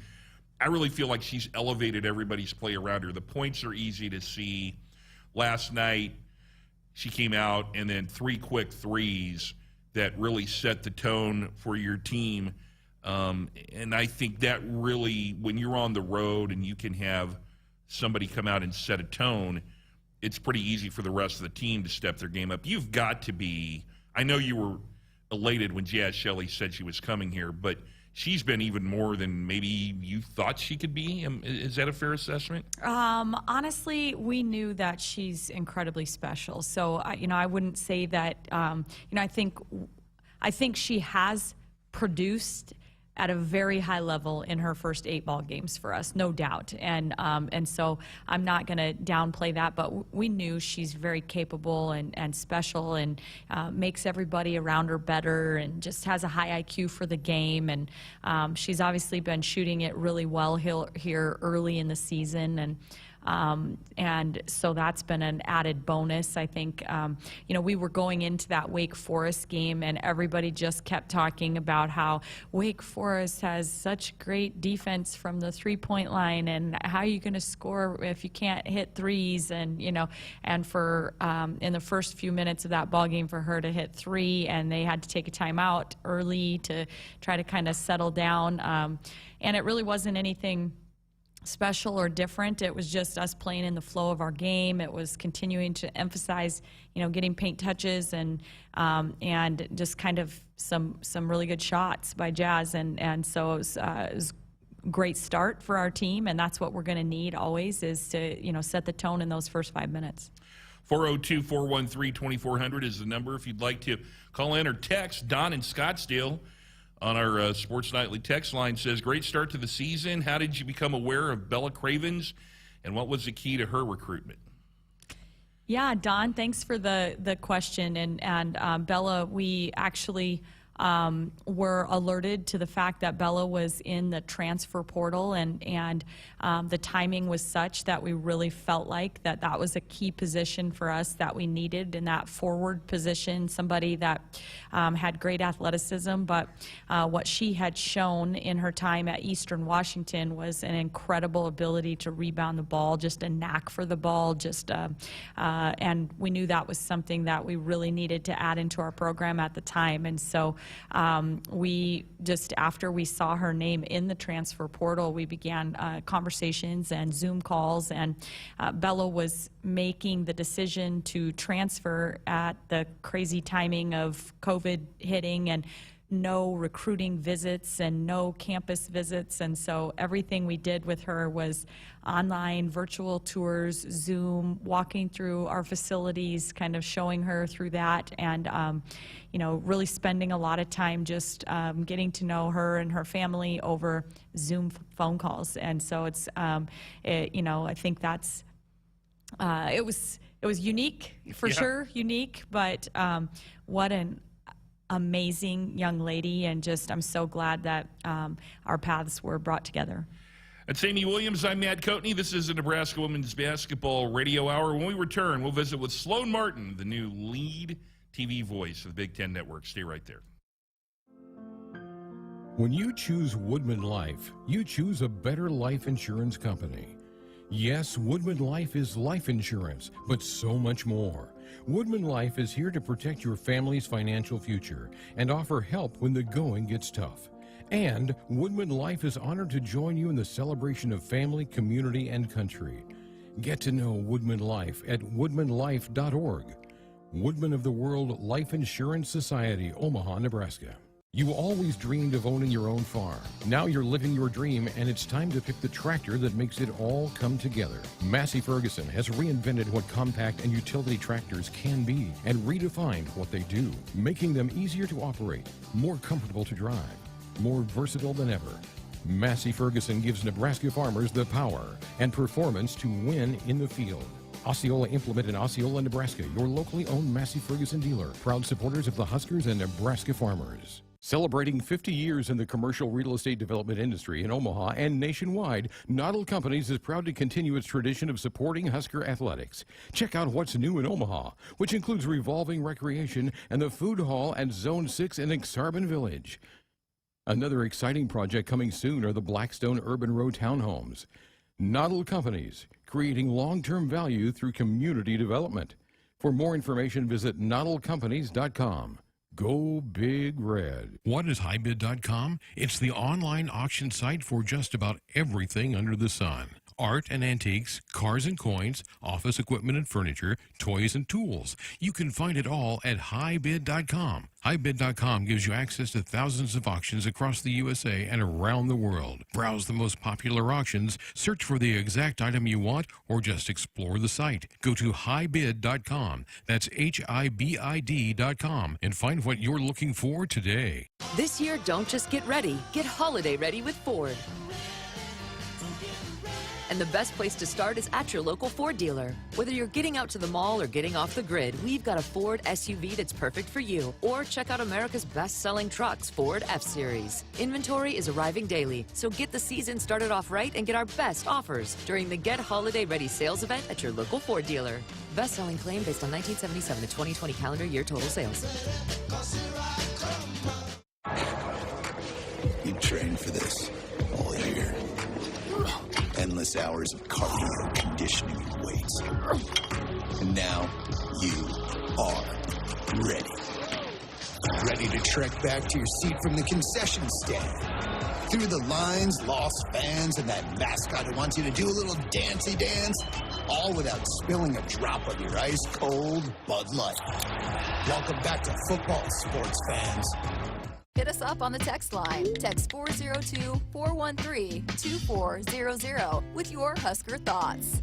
I really feel like she's elevated everybody's play around her. The points are easy to see. Last night, she came out and then 3 quick threes that really set the tone for your team. And I think that really, when you're on the road and you can have somebody come out and set a tone, it's pretty easy for the rest of the team to step their game up. You've got to be, I know you were elated when Jazz Shelley said she was coming here, but she's been even more than maybe you thought she could be. Is that a fair assessment? Honestly, we knew that she's incredibly special. So, you know, I wouldn't say that, you know, I think she has produced at a very high level in her first 8 ball games for us, no doubt. And so I'm not going to downplay that, but we knew she's very capable and special and makes everybody around her better and just has a high IQ for the game. And she's obviously been shooting it really well here early in the season. And so that's been an added bonus. I think, you know, we were going into that Wake Forest game and everybody just kept talking about how Wake Forest has such great defense from the 3-point line and how are you going to score if you can't hit threes, and, you know, and for in the first few minutes of that ball game for her to hit 3 and they had to take a timeout early to try to kind of settle down. And it really wasn't anything special or different. It was just us playing in the flow of our game. It was continuing to emphasize, getting paint touches and just kind of some really good shots by Jazz. And so it was a great start for our team, and that's what we're going to need always is to, set the tone in those first 5 minutes. 402-413-2400 is the number if you'd like to call in or text. Don in Scottsdale on our Sports Nightly text line says, great start to the season. How did you become aware of Bella Cravens, and what was the key to her recruitment? Yeah, Don, thanks for the question. And Bella, we actually were alerted to the fact that Bella was in the transfer portal, and the timing was such that we really felt like that was a key position for us that we needed in that forward position, somebody that had great athleticism, but what she had shown in her time at Eastern Washington was an incredible ability to rebound the ball, just a knack for the ball, and we knew that was something that we really needed to add into our program at the time. And so we just, after we saw her name in the transfer portal, we began conversations and Zoom calls, and Bella was making the decision to transfer at the crazy timing of COVID hitting and no recruiting visits and no campus visits. And so everything we did with her was online, virtual tours, Zoom, walking through our facilities, kind of showing her through that, and really spending a lot of time just getting to know her and her family over Zoom phone calls. And so it's, I think that's, it was unique for sure, unique, but what an amazing young lady, and just I'm so glad that our paths were brought together. That's Amy Williams. I'm Matt Coatney. This is the Nebraska Women's Basketball Radio Hour. When we return, we'll visit with Sloane Martin, the new lead TV voice of the Big Ten Network. Stay right there. When you choose Woodman Life, you choose a better life insurance company. Yes, Woodman Life is life insurance, but so much more. Woodman Life is here to protect your family's financial future and offer help when the going gets tough. And Woodman Life is honored to join you in the celebration of family, community, and country. Get to know Woodman Life at woodmanlife.org. Woodman of the World Life Insurance Society, Omaha, Nebraska. You always dreamed of owning your own farm. Now you're living your dream, and it's time to pick the tractor that makes it all come together. Massey Ferguson has reinvented what compact and utility tractors can be and redefined what they do, making them easier to operate, more comfortable to drive, more versatile than ever. Massey Ferguson gives Nebraska farmers the power and performance to win in the field. Osceola Implement in Osceola, Nebraska, your locally owned Massey Ferguson dealer, proud supporters of the Huskers and Nebraska farmers. Celebrating 50 years in the commercial real estate development industry in Omaha and nationwide, Noddle Companies is proud to continue its tradition of supporting Husker athletics. Check out what's new in Omaha, which includes revolving recreation and the food hall at Zone 6 in Exarban Village. Another exciting project coming soon are the Blackstone Urban Row townhomes. Noddle Companies, creating long-term value through community development. For more information, visit noddlecompanies.com. Go Big Red. What is highbid.com? It's the online auction site for just about everything under the sun. Art and antiques, cars and coins, office equipment and furniture, toys and tools. You can find it all at highbid.com. Highbid.com gives you access to thousands of auctions across the USA and around the world. Browse the most popular auctions, search for the exact item you want, or just explore the site. Go to highbid.com. That's HIBID.com and find what you're looking for today. This year, don't just get ready, get holiday ready with Ford. And the best place to start is at your local Ford dealer. Whether you're getting out to the mall or getting off the grid, we've got a Ford SUV that's perfect for you. Or check out America's best-selling trucks, Ford F-Series. Inventory is arriving daily, so get the season started off right and get our best offers during the Get Holiday Ready sales event at your local Ford dealer. Best-selling claim based on 1977 to 2020 calendar year total sales. You trained for this all year. Endless hours of cardio, conditioning, and weights. And now you are ready. Ready to trek back to your seat from the concession stand? Through the lines, lost fans, and that mascot who wants you to do a little dancey dance, all without spilling a drop of your ice-cold Bud Light. Welcome back to football, sports fans. Hit us up on the text line. Text 402-413-2400 with your Husker thoughts.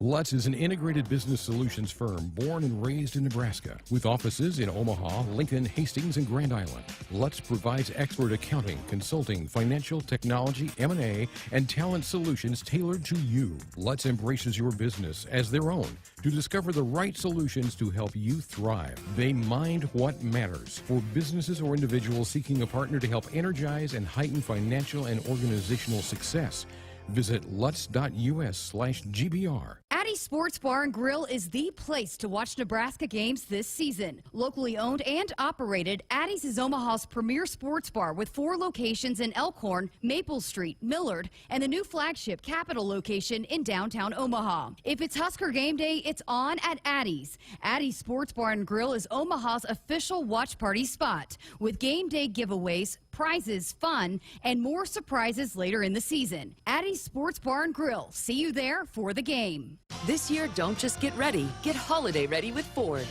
Lutz is an integrated business solutions firm born and raised in Nebraska with offices in Omaha, Lincoln, Hastings, and Grand Island. Lutz provides expert accounting, consulting, financial, technology, M&A, and talent solutions tailored to you. Lutz embraces your business as their own to discover the right solutions to help you thrive. They mind what matters for businesses or individuals seeking a partner to help energize and heighten financial and organizational success. Visit lutz.us/GBR. Addie's Sports Bar and Grill is the place to watch Nebraska games this season. Locally owned and operated, Addie's is Omaha's premier sports bar with 4 locations in Elkhorn, Maple Street, Millard, and the new flagship Capitol location in downtown Omaha. If it's Husker game day, it's on at Addie's. Addie's Sports Bar and Grill is Omaha's official watch party spot with game day giveaways, prizes, fun, and more surprises later in the season. Addie's Sports Bar and Grill. See you there for the game. This year, don't just get ready, get holiday ready with Ford.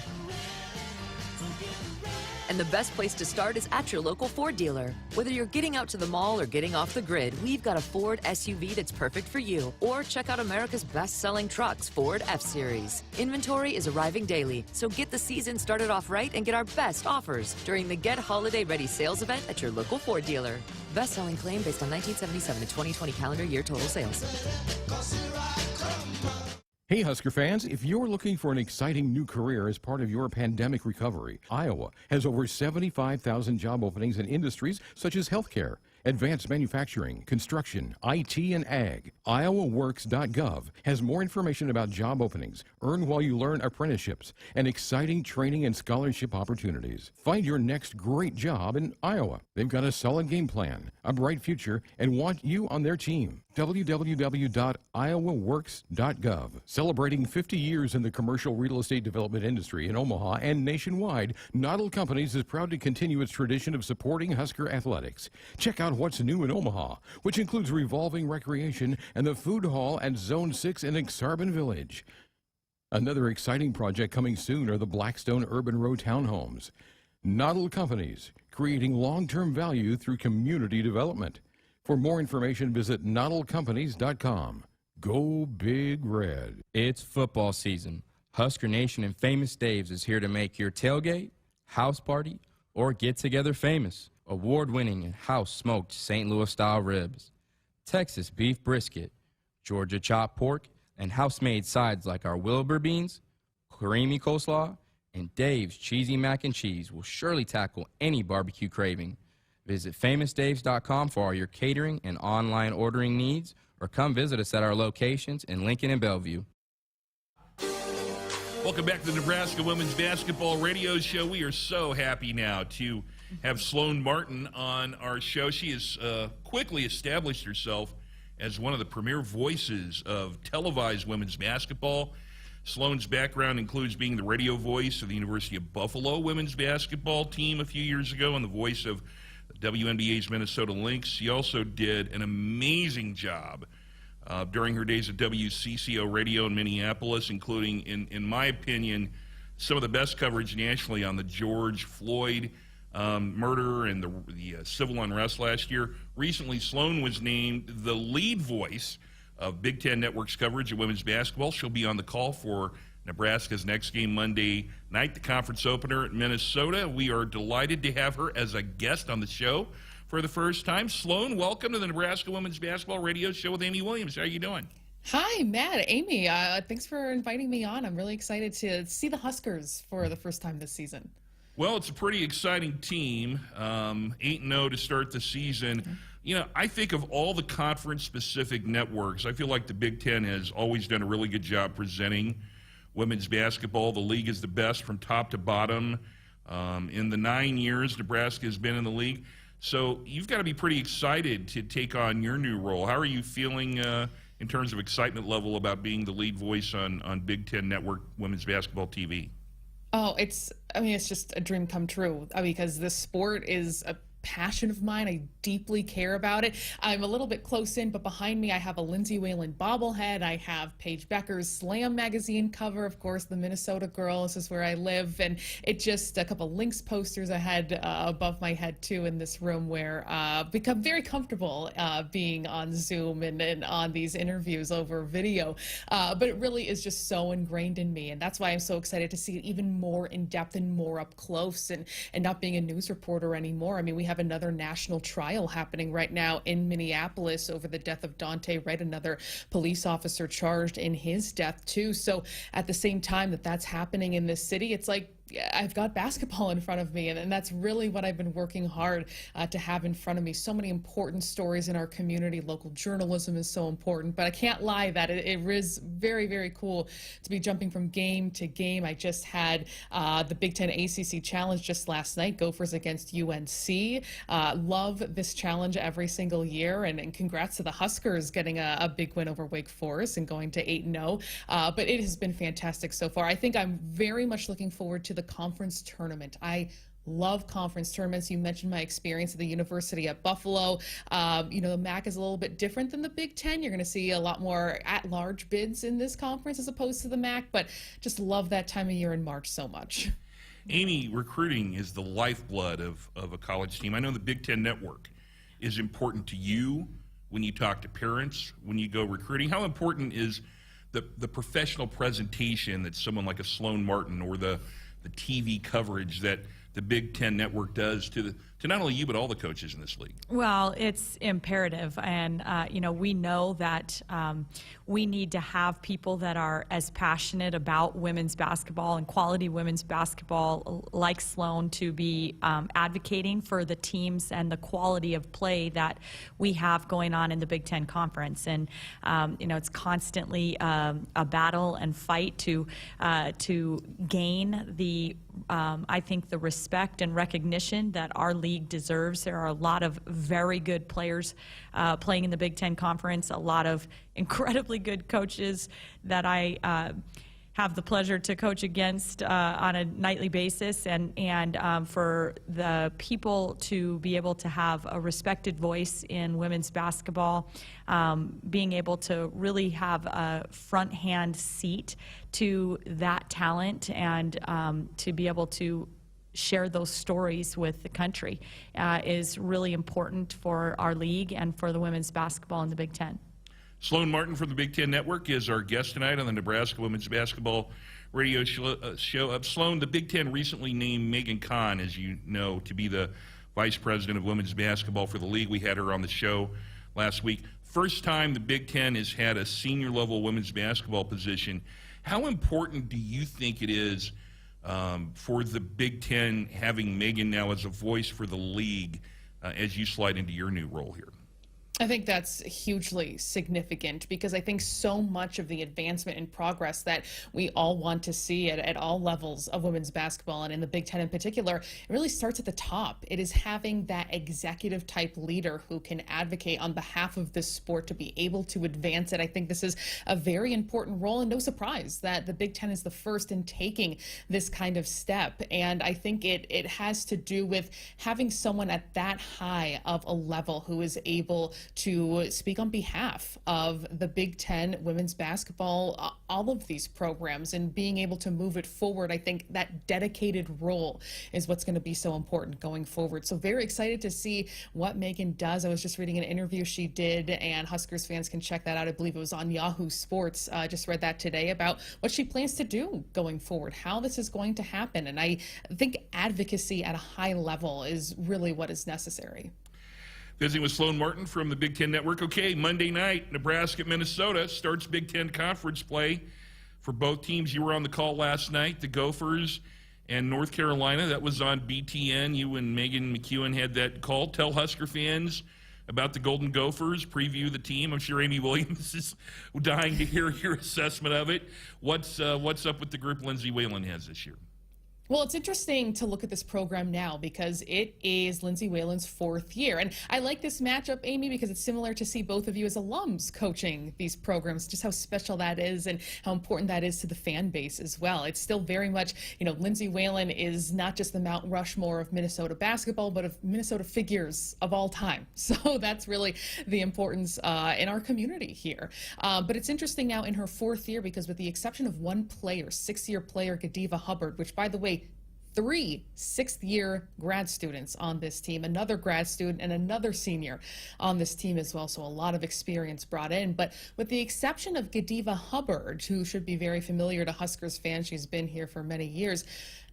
And the best place to start is at your local Ford dealer. Whether you're getting out to the mall or getting off the grid, we've got a Ford SUV that's perfect for you. Or check out America's best-selling trucks, Ford F-Series. Inventory is arriving daily, so get the season started off right and get our best offers during the Get Holiday Ready sales event at your local Ford dealer. Best-selling claim based on 1977 to 2020 calendar year total sales. Hey Husker fans, if you're looking for an exciting new career as part of your pandemic recovery, Iowa has over 75,000 job openings in industries such as healthcare, advanced manufacturing, construction, IT, and ag. IowaWorks.gov has more information about job openings, earn while you learn apprenticeships, and exciting training and scholarship opportunities. Find your next great job in Iowa. They've got a solid game plan, a bright future, and want you on their team. www.iowaworks.gov. Celebrating 50 years in the commercial real estate development industry in Omaha and nationwide, Noddle Companies is proud to continue its tradition of supporting Husker athletics. Check out what's new in Omaha, which includes revolving recreation and the food hall at Zone 6 in Exarban Village. Another exciting project coming soon are the Blackstone Urban Row townhomes. Noddle Companies, creating long-term value through community development. For more information, visit noddlecompanies.com. Go Big Red. It's football season. Husker Nation and Famous Dave's is here to make your tailgate, house party, or get-together famous. Award-winning and house-smoked St. Louis-style ribs, Texas beef brisket, Georgia chopped pork, and house-made sides like our Wilbur beans, creamy coleslaw, and Dave's cheesy mac and cheese will surely tackle any barbecue craving. Visit famousdaves.com for all your catering and online ordering needs, or come visit us at our locations in Lincoln and Bellevue. Welcome back to the Nebraska Women's Basketball Radio Show. We are so happy now to have Sloane Martin on our show. She has quickly established herself as one of the premier voices of televised women's basketball. Sloane's background includes being the radio voice of the University of Buffalo women's basketball team a few years ago and the voice of WNBA's Minnesota Lynx. She also did an amazing job during her days at WCCO Radio in Minneapolis, including, in my opinion, some of the best coverage nationally on the George Floyd murder and the civil unrest last year. Recently, Sloane was named the lead voice of Big Ten Network's coverage of women's basketball. She'll be on the call for Nebraska's next game Monday night, the conference opener at Minnesota. We are delighted to have her as a guest on the show for the first time. Sloane, welcome to the Nebraska Women's Basketball Radio Show with Amy Williams. How are you doing? Hi, Matt, Amy. Thanks for inviting me on. I'm really excited to see the Huskers for the first time this season. Well, it's a pretty exciting team, 8-0 to start the season. Mm-hmm. You know, I think of all the conference-specific networks, I feel like the Big Ten has always done a really good job presenting women's basketball. The league is the best from top to bottom. In the 9 years Nebraska has been in the league. So you've got to be pretty excited to take on your new role. How are you feeling in terms of excitement level about being the lead voice on Big Ten Network Women's Basketball TV? Oh, it's just a dream come true because this sport is a passion of mine. I deeply care about it. I'm a little bit close in, but behind me I have a Lindsay Whalen bobblehead. I have Paige Becker's Slam magazine cover, of course, the Minnesota girl. This is where I live, and it just a couple Lynx posters I had above my head too in this room where become very comfortable being on Zoom and on these interviews over video. But it really is just so ingrained in me, and that's why I'm so excited to see it even more in depth and more up close, and not being a news reporter anymore. I mean, we have another national trial happening right now in Minneapolis over the death of Dante Wright, another police officer charged in his death too. So at the same time that that's happening in this city, it's like I've got basketball in front of me, and that's really what I've been working hard to have in front of me. So many important stories in our community. Local journalism is so important, but I can't lie that it is very, very cool to be jumping from game to game. I just had the Big Ten ACC Challenge just last night, Gophers against UNC. Love this challenge every single year, and congrats to the Huskers getting a big win over Wake Forest and going to 8-0. But it has been fantastic so far. I think I'm very much looking forward to the conference tournament. I love conference tournaments. You mentioned my experience at the University at Buffalo. The MAC is a little bit different than the Big Ten. You're going to see a lot more at-large bids in this conference as opposed to the MAC, but just love that time of year in March so much. Amy, recruiting is the lifeblood of a college team. I know the Big Ten Network is important to you when you talk to parents, when you go recruiting. How important is the professional presentation that someone like a Sloane Martin or the TV coverage that the Big Ten Network does to not only you but all the coaches in this league? Well, it's imperative, and we know that we need to have people that are as passionate about women's basketball and quality women's basketball like Sloane to be advocating for the teams and the quality of play that we have going on in the Big Ten Conference. And it's constantly a battle and fight to gain the I think the respect and recognition that our league deserves. There are a lot of very good players playing in the Big Ten Conference, a lot of incredibly good coaches that I have the pleasure to coach against on a nightly basis, and for the people to be able to have a respected voice in women's basketball, being able to really have a front-hand seat to that talent, and to be able to share those stories with the country is really important for our league and for the women's basketball in the Big Ten. Sloane Martin from the Big Ten Network is our guest tonight on the Nebraska Women's Basketball Radio show. Sloane, the Big Ten recently named Megan Kahn, as you know, to be the Vice President of Women's Basketball for the league. We had her on the show last week. First time the Big Ten has had a senior-level women's basketball position. How important do you think it is for the Big Ten having Megan now as a voice for the league as you slide into your new role here? I think that's hugely significant because I think so much of the advancement and progress that we all want to see at all levels of women's basketball, and in the Big Ten in particular, it really starts at the top. It is having that executive type leader who can advocate on behalf of this sport to be able to advance it. I think this is a very important role, and no surprise that the Big Ten is the first in taking this kind of step. And I think it has to do with having someone at that high of a level who is able to speak on behalf of the Big Ten women's basketball, all of these programs, and being able to move it forward. I think that dedicated role is what's going to be so important going forward. So very excited to see what Megan does. I was just reading an interview she did, and Huskers fans can check that out. I believe it was on Yahoo Sports. Just read that today about what she plans to do going forward, how this is going to happen. And I think advocacy at a high level is really what is necessary. Visiting with Sloane Martin from the Big Ten Network. Okay, Monday night, Nebraska, Minnesota starts Big Ten Conference play for both teams. You were on the call last night, the Gophers and North Carolina. That was on BTN. You and Megan McEwen had that call. Tell Husker fans about the Golden Gophers, preview the team. I'm sure Amy Williams is dying to hear your assessment of it. What's up with the group Lindsay Whalen has this year? Well, it's interesting to look at this program now because it is Lindsay Whalen's 4th year. And I like this matchup, Amy, because it's similar to see both of you as alums coaching these programs, just how special that is and how important that is to the fan base as well. It's still very much, Lindsay Whalen is not just the Mount Rushmore of Minnesota basketball, but of Minnesota figures of all time. So that's really the importance in our community here. But it's interesting now in her 4th year because with the exception of one player, 6th-year player Godiva Hubbard, which, by the way, 3 6th-year grad students on this team, another grad student and another senior on this team as well. So a lot of experience brought in. But with the exception of Godiva Hubbard, who should be very familiar to Huskers fans, she's been here for many years,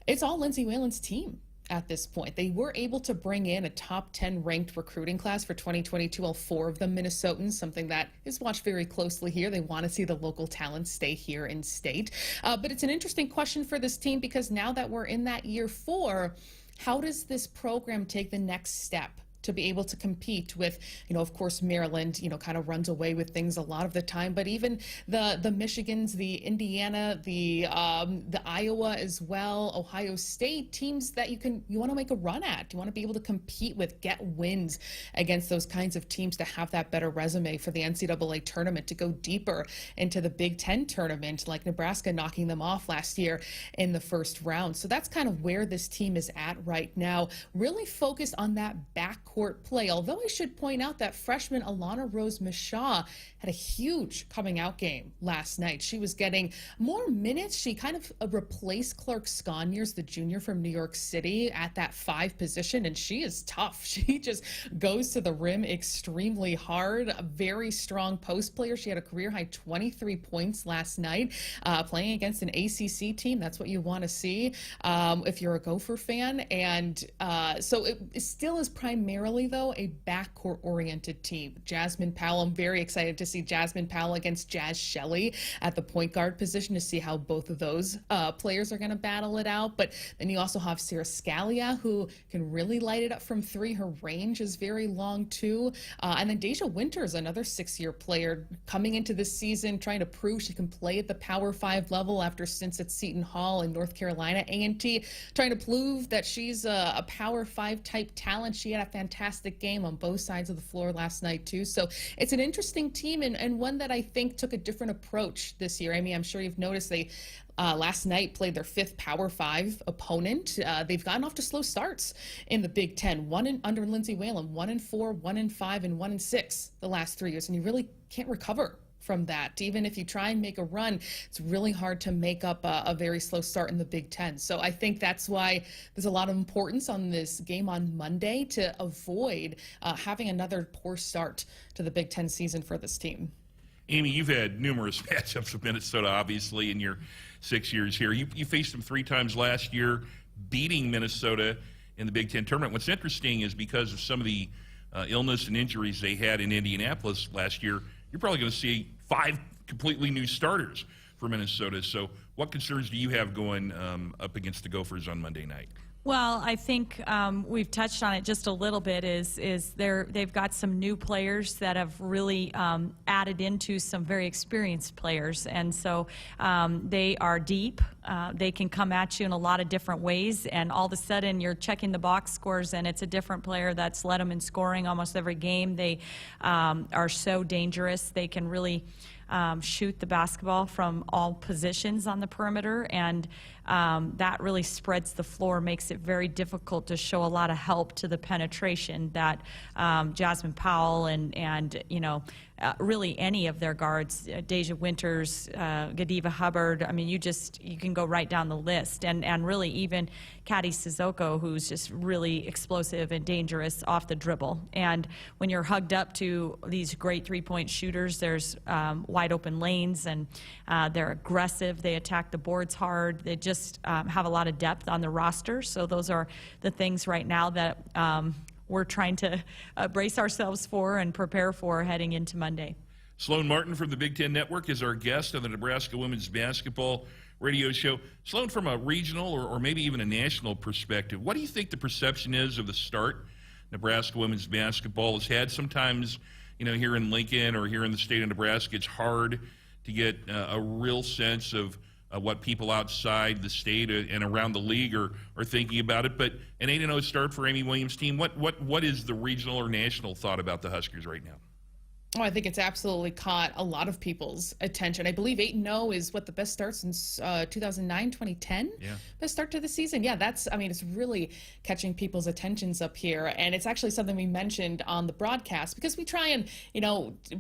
it's all Lindsay Whalen's team. At this point, they were able to bring in a top 10 ranked recruiting class for 2022, all 4 of them Minnesotans, something that is watched very closely here. They want to see the local talent stay here in state. But it's an interesting question for this team because now that we're in that year 4, how does this program take the next step to be able to compete with, of course, Maryland, kind of runs away with things a lot of the time, but even the Michigans, the Indiana, the Iowa as well, Ohio State, teams that you want to make a run at. You want to be able to compete with, get wins against those kinds of teams to have that better resume for the NCAA tournament, to go deeper into the Big Ten tournament, like Nebraska knocking them off last year in the first round. So that's kind of where this team is at right now, really focused on that backcourt play. Although I should point out that freshman Alana Rose Mishaw had a huge coming out game last night. She was getting more minutes. She kind of replaced Clark Sconiers, the junior from New York City, at that 5 position, and she is tough. She just goes to the rim extremely hard. A very strong post player. She had a career-high 23 points last night, playing against an ACC team. That's what you want to see if you're a Gopher fan. And so it still is primarily, though, a backcourt-oriented team. Jasmine Powell, I'm very excited to see Jasmine Powell against Jazz Shelley at the point guard position to see how both of those players are going to battle it out. But then you also have Sarah Scalia, who can really light it up from 3. Her range is very long, too. And then Deja Winters, another 6-year player, coming into this season, trying to prove she can play at the Power 5 level after stints at Seton Hall and North Carolina A&T, trying to prove that she's a Power 5 type talent. She had a fantastic game on both sides of the floor last night, too. So it's an interesting team and one that I think took a different approach this year. I mean, I'm sure you've noticed they last night played their 5th Power 5 opponent. They've gotten off to slow starts in the Big Ten. Under Lindsay Whalen, 1-4, 1-5, and 1-6 the last 3 years. And you really can't recover from that. Even if you try and make a run, it's really hard to make up a very slow start in the Big Ten. So I think that's why there's a lot of importance on this game on Monday to avoid having another poor start to the Big Ten season for this team. Amy, you've had numerous matchups with Minnesota, obviously, in your 6 years here. You faced them 3 times last year, beating Minnesota in the Big Ten tournament. What's interesting is because of some of the illness and injuries they had in Indianapolis last year, you're probably going to see 5 completely new starters for Minnesota. So what concerns do you have going up against the Gophers on Monday night? Well, I think we've touched on it just a little bit. They've got some new players that have really added into some very experienced players, and so they are deep. They can come at you in a lot of different ways, and all of a sudden you're checking the box scores, and it's a different player that's led them in scoring almost every game. They are so dangerous. They can really shoot the basketball from all positions on the perimeter, and that really spreads the floor, makes it very difficult to show a lot of help to the penetration that Jasmine Powell and really any of their guards, Deja Winters, Godiva Hubbard. I mean, you can go right down the list, and really even Caddy Sissoko, who's just really explosive and dangerous off the dribble. And when you're hugged up to these great three-point shooters, there's wide open lanes, and they're aggressive. They attack the boards hard. They just have a lot of depth on the roster. So those are the things right now that we're trying to brace ourselves for and prepare for heading into Monday. Sloane Martin from the Big Ten Network is our guest on the Nebraska Women's Basketball Radio Show. Sloane, from a regional or maybe even a national perspective, what do you think the perception is of the start Nebraska Women's Basketball has had? Sometimes, here in Lincoln or here in the state of Nebraska, it's hard to get a real sense of what people outside the state and around the league are thinking about it. But an 8-0 start for Amy Williams' team. What is the regional or national thought about the Huskers right now? Oh, I think it's absolutely caught a lot of people's attention. I believe 8-0 is what the best start since 2009, 2010? Yeah. Best start to the season. Yeah, it's really catching people's attentions up here. And it's actually something we mentioned on the broadcast because we try and,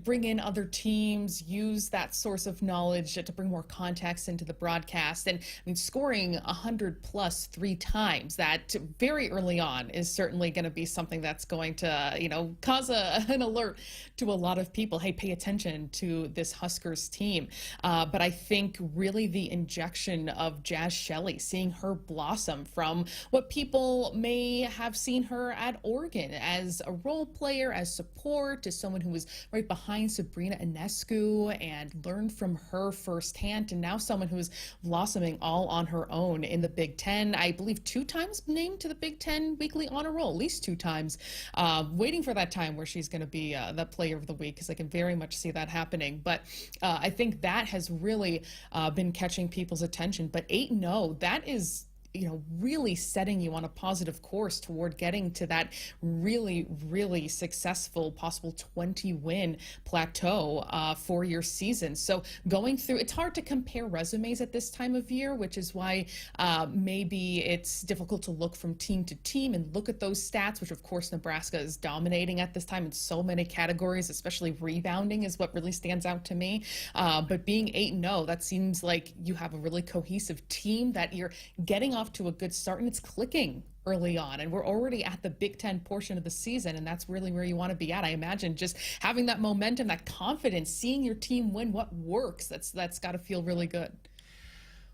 bring in other teams, use that source of knowledge to bring more context into the broadcast. And scoring 100+ 3 times, that very early on is certainly going to be something that's going to, cause an alert to a lot of people. Hey, pay attention to this Huskers team. But I think really the injection of Jazz Shelley, seeing her blossom from what people may have seen her at Oregon as a role player, as support, as someone who was right behind Sabrina Ionescu and learned from her firsthand, and now someone who is blossoming all on her own in the Big Ten. I believe 2 times named to the Big Ten Weekly Honor Roll, at least 2 times. Waiting for that time where she's going to be the Player of the Week, because I can very much see that happening. But I think that has really been catching people's attention. But 8-0, that is really setting you on a positive course toward getting to that really, really successful possible 20-win plateau for your season. So going through, it's hard to compare resumes at this time of year, which is why maybe it's difficult to look from team to team and look at those stats, which of course Nebraska is dominating at this time in so many categories, especially rebounding is what really stands out to me. But being 8-0, that seems like you have a really cohesive team, that you're getting off to a good start and it's clicking early on, and we're already at the Big Ten portion of the season, and that's really where you want to be at. I imagine just having that momentum, that confidence, seeing your team win what works, that's got to feel really good.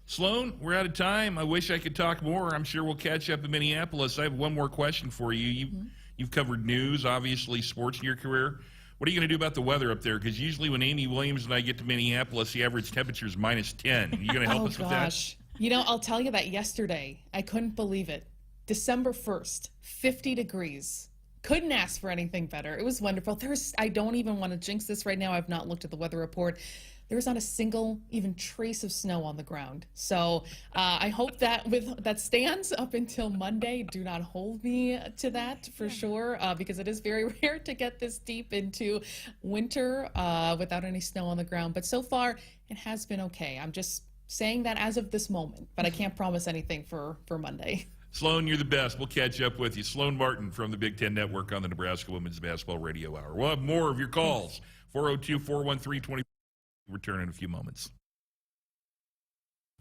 Sloane, we're out of time. I wish I could talk more. I'm sure we'll catch up in Minneapolis. I have one more question for you. You've covered news, obviously sports in your career. What are you going to do about the weather up there? Because usually when Amy Williams and I get to Minneapolis, the average temperature is -10. Are you going to help us with that? I'll tell you that yesterday, I couldn't believe it. December 1st, 50 degrees. Couldn't ask for anything better. It was wonderful. I don't even want to jinx this right now. I've not looked at the weather report. There's not a single even trace of snow on the ground. So I hope that stands up until Monday. Do not hold me to that for sure, because it is very rare to get this deep into winter without any snow on the ground. But so far, it has been okay. I'm just saying that as of this moment, but I can't promise anything for Monday. Sloane, you're the best. We'll catch up with you. Sloane Martin from the Big Ten Network on the Nebraska Women's Basketball Radio Hour. We'll have more of your calls. 402-413-20. Return in a few moments.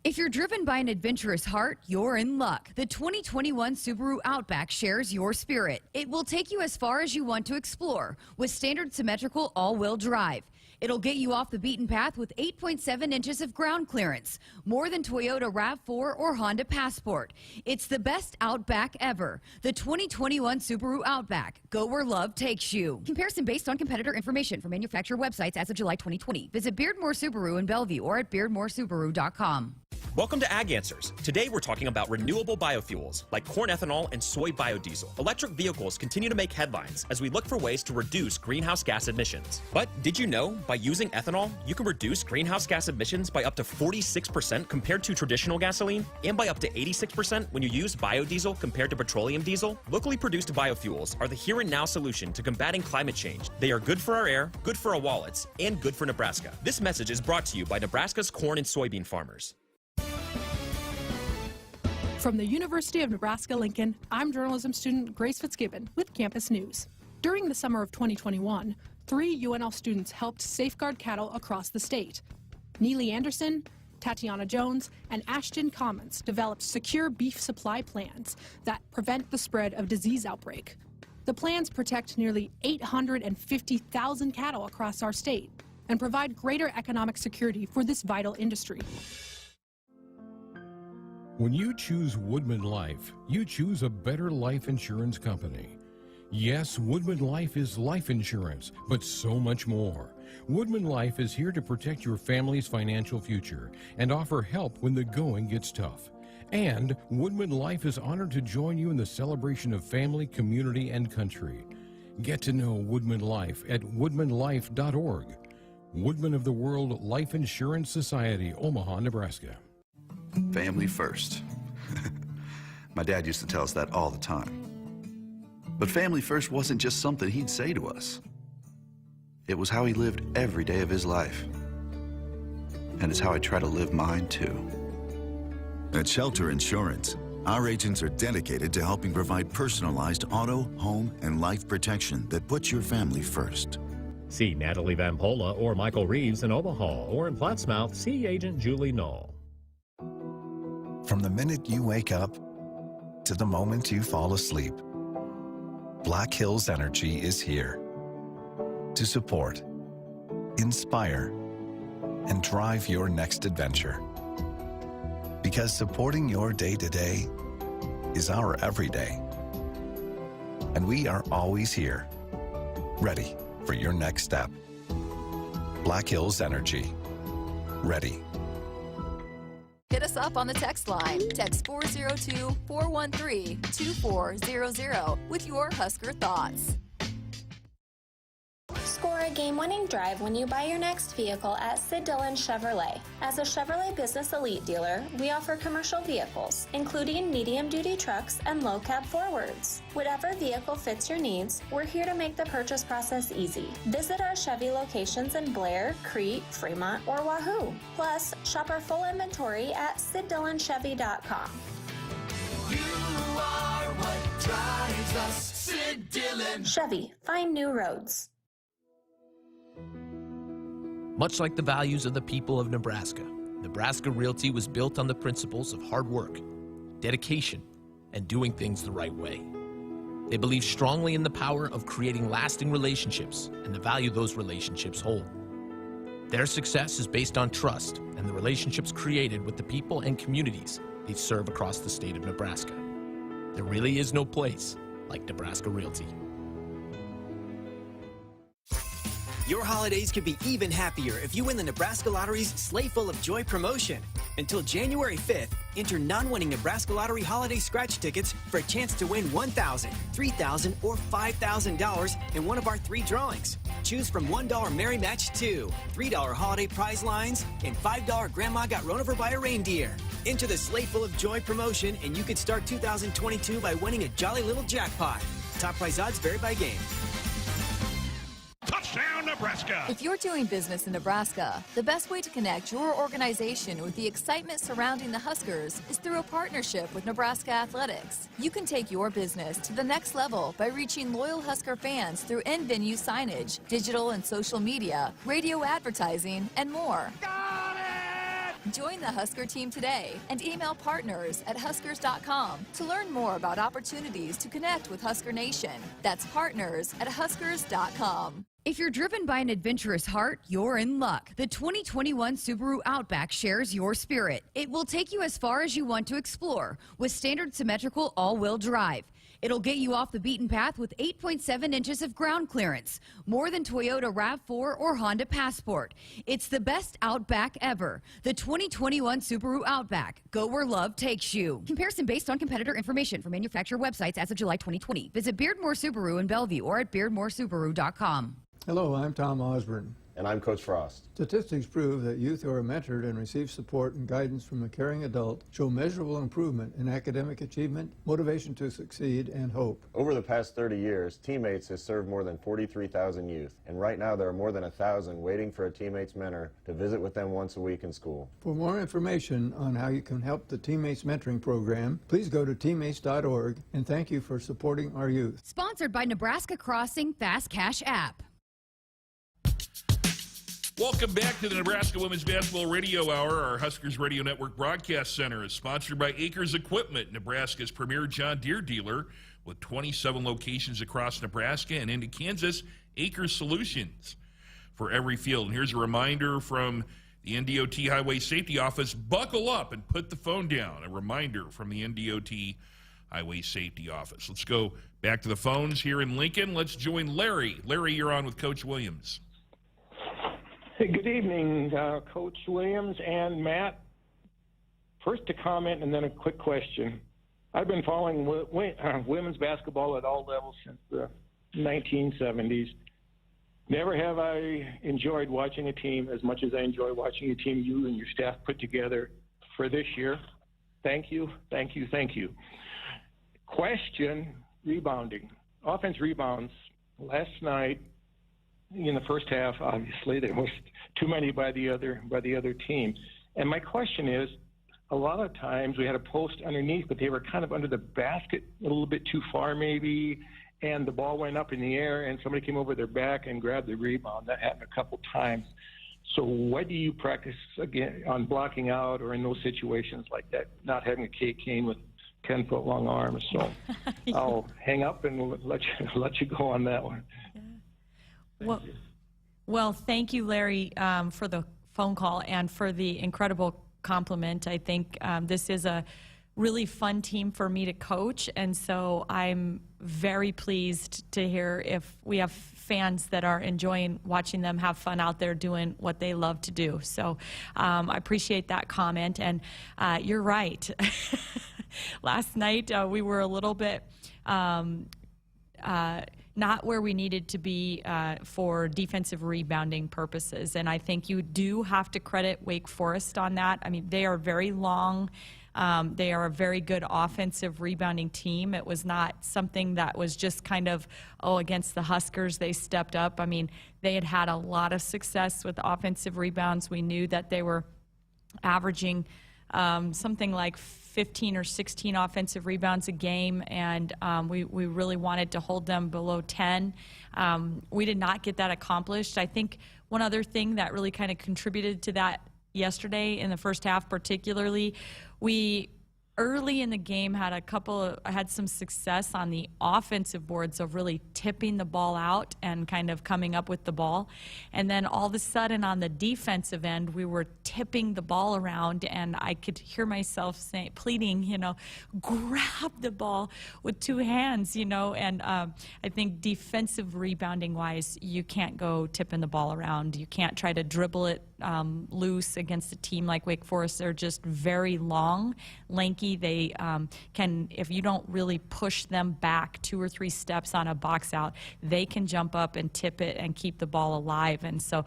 If you're driven by an adventurous heart, you're in luck. The 2021 Subaru Outback shares your spirit. It will take you as far as you want to explore with standard symmetrical all-wheel drive. It'll get you off the beaten path with 8.7 inches of ground clearance, more than Toyota RAV4 or Honda Passport. It's the best Outback ever. The 2021 Subaru Outback. Go where love takes you. Comparison based on competitor information from manufacturer websites as of July 2020. Visit Beardmore Subaru in Bellevue or at beardmoresubaru.com. Welcome to Ag Answers. Today we're talking about renewable biofuels like corn ethanol and soy biodiesel. Electric vehicles continue to make headlines as we look for ways to reduce greenhouse gas emissions. But did you know by using ethanol, you can reduce greenhouse gas emissions by up to 46% compared to traditional gasoline, and by up to 86% when you use biodiesel compared to petroleum diesel? Locally produced biofuels are the here and now solution to combating climate change. They are good for our air, good for our wallets, and good for Nebraska. This message is brought to you by Nebraska's corn and soybean farmers. From the University of Nebraska-Lincoln, I'm journalism student Grace Fitzgibbon with Campus News. During the summer of 2021, 3 UNL students helped safeguard cattle across the state. Neely Anderson, Tatiana Jones, and Ashton Commons developed secure beef supply plans that prevent the spread of disease outbreak. The plans protect nearly 850,000 cattle across our state and provide greater economic security for this vital industry. When you choose Woodman Life, you choose a better life insurance company. Yes, Woodman Life is life insurance, but so much more. Woodman Life is here to protect your family's financial future and offer help when the going gets tough. And Woodman Life is honored to join you in the celebration of family, community, and country. Get to know Woodman Life at woodmanlife.org. Woodman of the World Life Insurance Society, Omaha, Nebraska. Family first. My dad used to tell us that all the time. But family first wasn't just something he'd say to us. It was how he lived every day of his life. And it's how I try to live mine, too. At Shelter Insurance, our agents are dedicated to helping provide personalized auto, home, and life protection that puts your family first. See Natalie Van Pola or Michael Reeves in Omaha, or in Plattsmouth, see Agent Julie Knoll. From the minute you wake up to the moment you fall asleep, Black Hills Energy is here to support, inspire, and drive your next adventure. Because supporting your day-to-day is our everyday. And we are always here, ready for your next step. Black Hills Energy, ready. Hit us up on the text line. Text 402-413-2400 with your Husker thoughts. Score a game-winning drive when you buy your next vehicle at Sid Dillon Chevrolet. As a Chevrolet Business Elite dealer, we offer commercial vehicles, including medium-duty trucks and low-cab forwards. Whatever vehicle fits your needs, we're here to make the purchase process easy. Visit our Chevy locations in Blair, Crete, Fremont, or Wahoo. Plus, shop our full inventory at SidDillonChevy.com. You are what drives us, Sid Dillon. Chevy, find new roads. Much like the values of the people of Nebraska, Nebraska Realty was built on the principles of hard work, dedication, and doing things the right way. They believe strongly in the power of creating lasting relationships and the value those relationships hold. Their success is based on trust and the relationships created with the people and communities they serve across the state of Nebraska. There really is no place like Nebraska Realty. Your holidays could be even happier if you win the Nebraska Lottery's Sleigh Full of Joy promotion. Until January 5th, enter non-winning Nebraska Lottery holiday scratch tickets for a chance to win $1,000, $3,000, or $5,000 in one of our 3 drawings. Choose from $1 Merry Match 2, $3 Holiday Prize Lines, and $5 Grandma Got Run Over by a Reindeer. Enter the Sleigh Full of Joy promotion and you could start 2022 by winning a jolly little jackpot. Top prize odds vary by game. Touchdown, Nebraska! If you're doing business in Nebraska, the best way to connect your organization with the excitement surrounding the Huskers is through a partnership with Nebraska Athletics. You can take your business to the next level by reaching loyal Husker fans through in-venue signage, digital and social media, radio advertising, and more. Got it! Join the Husker team today and email partners@huskers.com to learn more about opportunities to connect with Husker Nation. That's partners@huskers.com. If you're driven by an adventurous heart, you're in luck. The 2021 Subaru Outback shares your spirit. It will take you as far as you want to explore with standard symmetrical all-wheel drive. It'll get you off the beaten path with 8.7 inches of ground clearance, more than Toyota RAV4 or Honda Passport. It's the best Outback ever. The 2021 Subaru Outback. Go where love takes you. Comparison based on competitor information from manufacturer websites as of July 2020. Visit Beardmore Subaru in Bellevue or at beardmoresubaru.com. Hello, I'm Tom Osborne. And I'm Coach Frost. Statistics prove that youth who are mentored and receive support and guidance from a caring adult show measurable improvement in academic achievement, motivation to succeed, and hope. Over the past 30 years, Teammates has served more than 43,000 youth, and right now there are more than 1,000 waiting for a Teammates mentor to visit with them once a week in school. For more information on how you can help the Teammates Mentoring Program, please go to teammates.org, and thank you for supporting our youth. Sponsored by Nebraska Crossing Fast Cash app. Welcome back to the Nebraska Women's Basketball Radio Hour. Our Huskers Radio Network Broadcast Center is sponsored by Acres Equipment, Nebraska's premier John Deere dealer with 27 locations across Nebraska and into Kansas. Acres Solutions for every field. And here's a reminder from the NDOT Highway Safety Office. Buckle up and put the phone down. A reminder from the NDOT Highway Safety Office. Let's go back to the phones here in Lincoln. Let's join Larry. Larry, you're on with Coach Williams. Hey, good evening, Coach Williams and Matt. First a comment and then a quick question. I've been following women's basketball at all levels since the 1970s. Never have I enjoyed watching a team as much as I enjoy watching a team you and your staff put together for this year. Thank you, thank you, thank you. Question, rebounding. Offense rebounds. Last night, in the first half, obviously, there was too many by the other team. And my question is, a lot of times we had a post underneath, but they were kind of under the basket a little bit too far maybe, and the ball went up in the air and somebody came over their back and grabbed the rebound. That happened a couple times. So what do you practice again on blocking out or in those situations like that, not having a K cane with 10-foot long arms? So I'll hang up and let you go on that one. Well, thank you, Larry, for the phone call and for the incredible compliment. I think this is a really fun team for me to coach, and so I'm very pleased to hear if we have fans that are enjoying watching them have fun out there doing what they love to do. So I appreciate that comment, and you're right. Last night we were a little bit not where we needed to be for defensive rebounding purposes. And I think you do have to credit Wake Forest on that. I mean, they are very long. They are a very good offensive rebounding team. It was not something that was just kind of, against the Huskers, they stepped up. I mean, they had had a lot of success with offensive rebounds. We knew that they were averaging something like 15 or 16 offensive rebounds a game, and we really wanted to hold them below 10. We did not get that accomplished. I think one other thing that really kind of contributed to that yesterday in the first half particularly, we early in the game had some success on the offensive boards of really tipping the ball out and kind of coming up with the ball. And then all of a sudden on the defensive end, we were tipping the ball around, and I could hear myself pleading, grab the ball with two hands, and I think defensive rebounding wise, you can't go tipping the ball around. You can't try to dribble it loose against a team like Wake Forest. They're just very long, lanky. They can, if you don't really push them back 2 or 3 steps on a box out, they can jump up and tip it and keep the ball alive. And so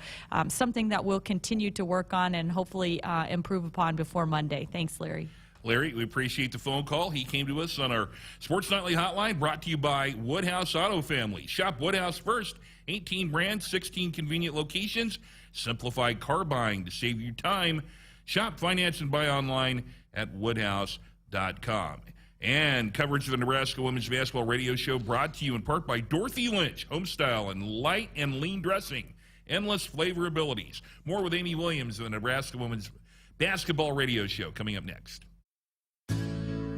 something that we'll continue to work on and hopefully improve upon before Monday. Thanks, Larry. Larry, we appreciate the phone call. He came to us on our Sports Nightly Hotline, brought to you by Woodhouse Auto Family. Shop Woodhouse first. 18 brands, 16 convenient locations. Simplified car buying to save you time. Shop, finance, and buy online at woodhouse.com. And coverage of the Nebraska Women's Basketball Radio Show brought to you in part by Dorothy Lynch, Homestyle and Light and Lean Dressing. Endless flavor abilities. More with Amy Williams of the Nebraska Women's Basketball Radio Show coming up next.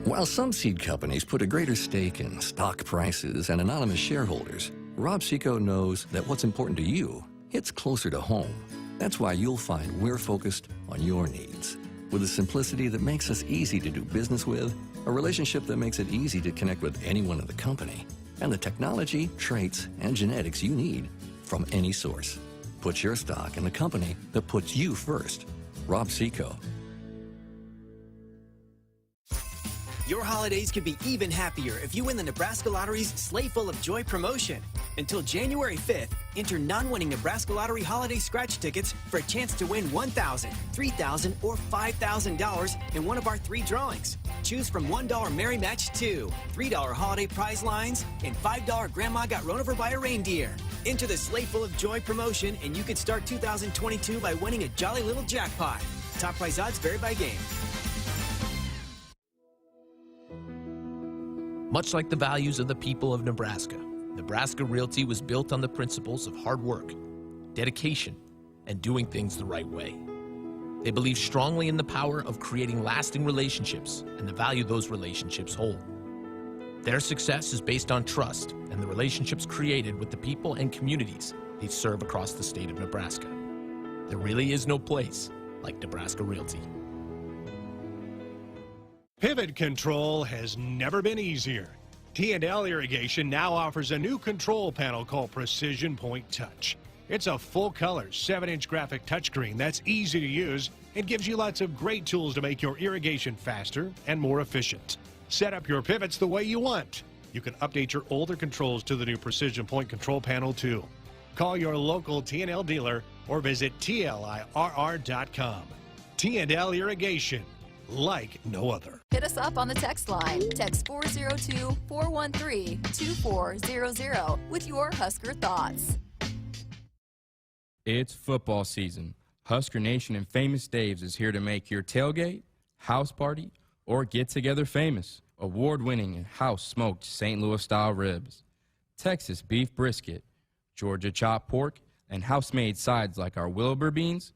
While some seed companies put a greater stake in stock prices and anonymous shareholders, Rob Seco knows that what's important to you hits closer to home. That's why you'll find we're focused on your needs. With a simplicity that makes us easy to do business with, a relationship that makes it easy to connect with anyone in the company, and the technology, traits, and genetics you need from any source. Put your stock in the company that puts you first. Rob Seco. Your holidays could be even happier if you win the Nebraska Lottery's Sleigh Full of Joy promotion. Until January 5th, enter non-winning Nebraska Lottery holiday scratch tickets for a chance to win $1,000, $3,000, or $5,000 in one of our 3 drawings. Choose from $1 Merry Match 2, $3 Holiday Prize Lines, and $5 Grandma Got Run Over by a Reindeer. Enter the Sleigh Full of Joy promotion, and you could start 2022 by winning a jolly little jackpot. Top prize odds vary by game. Much like the values of the people of Nebraska, Nebraska Realty was built on the principles of hard work, dedication, and doing things the right way. They believe strongly in the power of creating lasting relationships and the value those relationships hold. Their success is based on trust and the relationships created with the people and communities they serve across the state of Nebraska. There really is no place like Nebraska Realty. Pivot control has never been easier. T&L Irrigation now offers a new control panel called Precision Point Touch. It's a full-color 7-inch graphic touchscreen that's easy to use and gives you lots of great tools to make your irrigation faster and more efficient. Set up your pivots the way you want. You can update your older controls to the new Precision Point control panel too. Call your local T&L dealer or visit TLIRR.com. T&L Irrigation. like no other. Hit us up on the text line. Text 402-413-2400 with your Husker thoughts. It's football season. Husker Nation and Famous Dave's is here to make your tailgate, house party, or get-together famous. Award-winning and house-smoked St. Louis-style ribs, Texas beef brisket, Georgia chopped pork, and house-made sides like our Wilbur beans,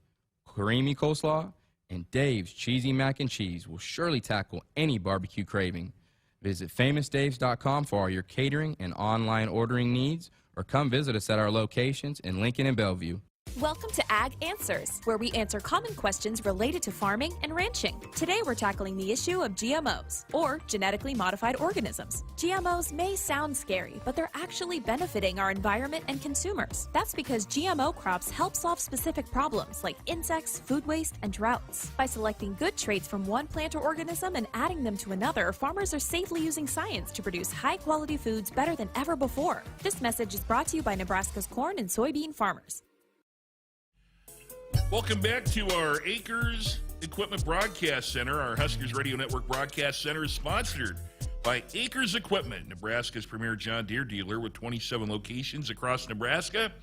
creamy coleslaw, and Dave's cheesy mac and cheese will surely tackle any barbecue craving. Visit famousdaves.com for all your catering and online ordering needs, or come visit us at our locations in Lincoln and Bellevue. Welcome to Ag Answers, where we answer common questions related to farming and ranching. Today we're tackling the issue of GMOs, or genetically modified organisms. GMOs may sound scary, but they're actually benefiting our environment and consumers. That's because GMO crops help solve specific problems like insects, food waste, and droughts. By selecting good traits from one plant or organism and adding them to another, farmers are safely using science to produce high-quality foods better than ever before. This message is brought to you by Nebraska's corn and soybean farmers. Welcome back to our Acres Equipment Broadcast Center. Our Huskers Radio Network Broadcast Center is sponsored by Acres Equipment, Nebraska's premier John Deere dealer with 27 locations across Nebraska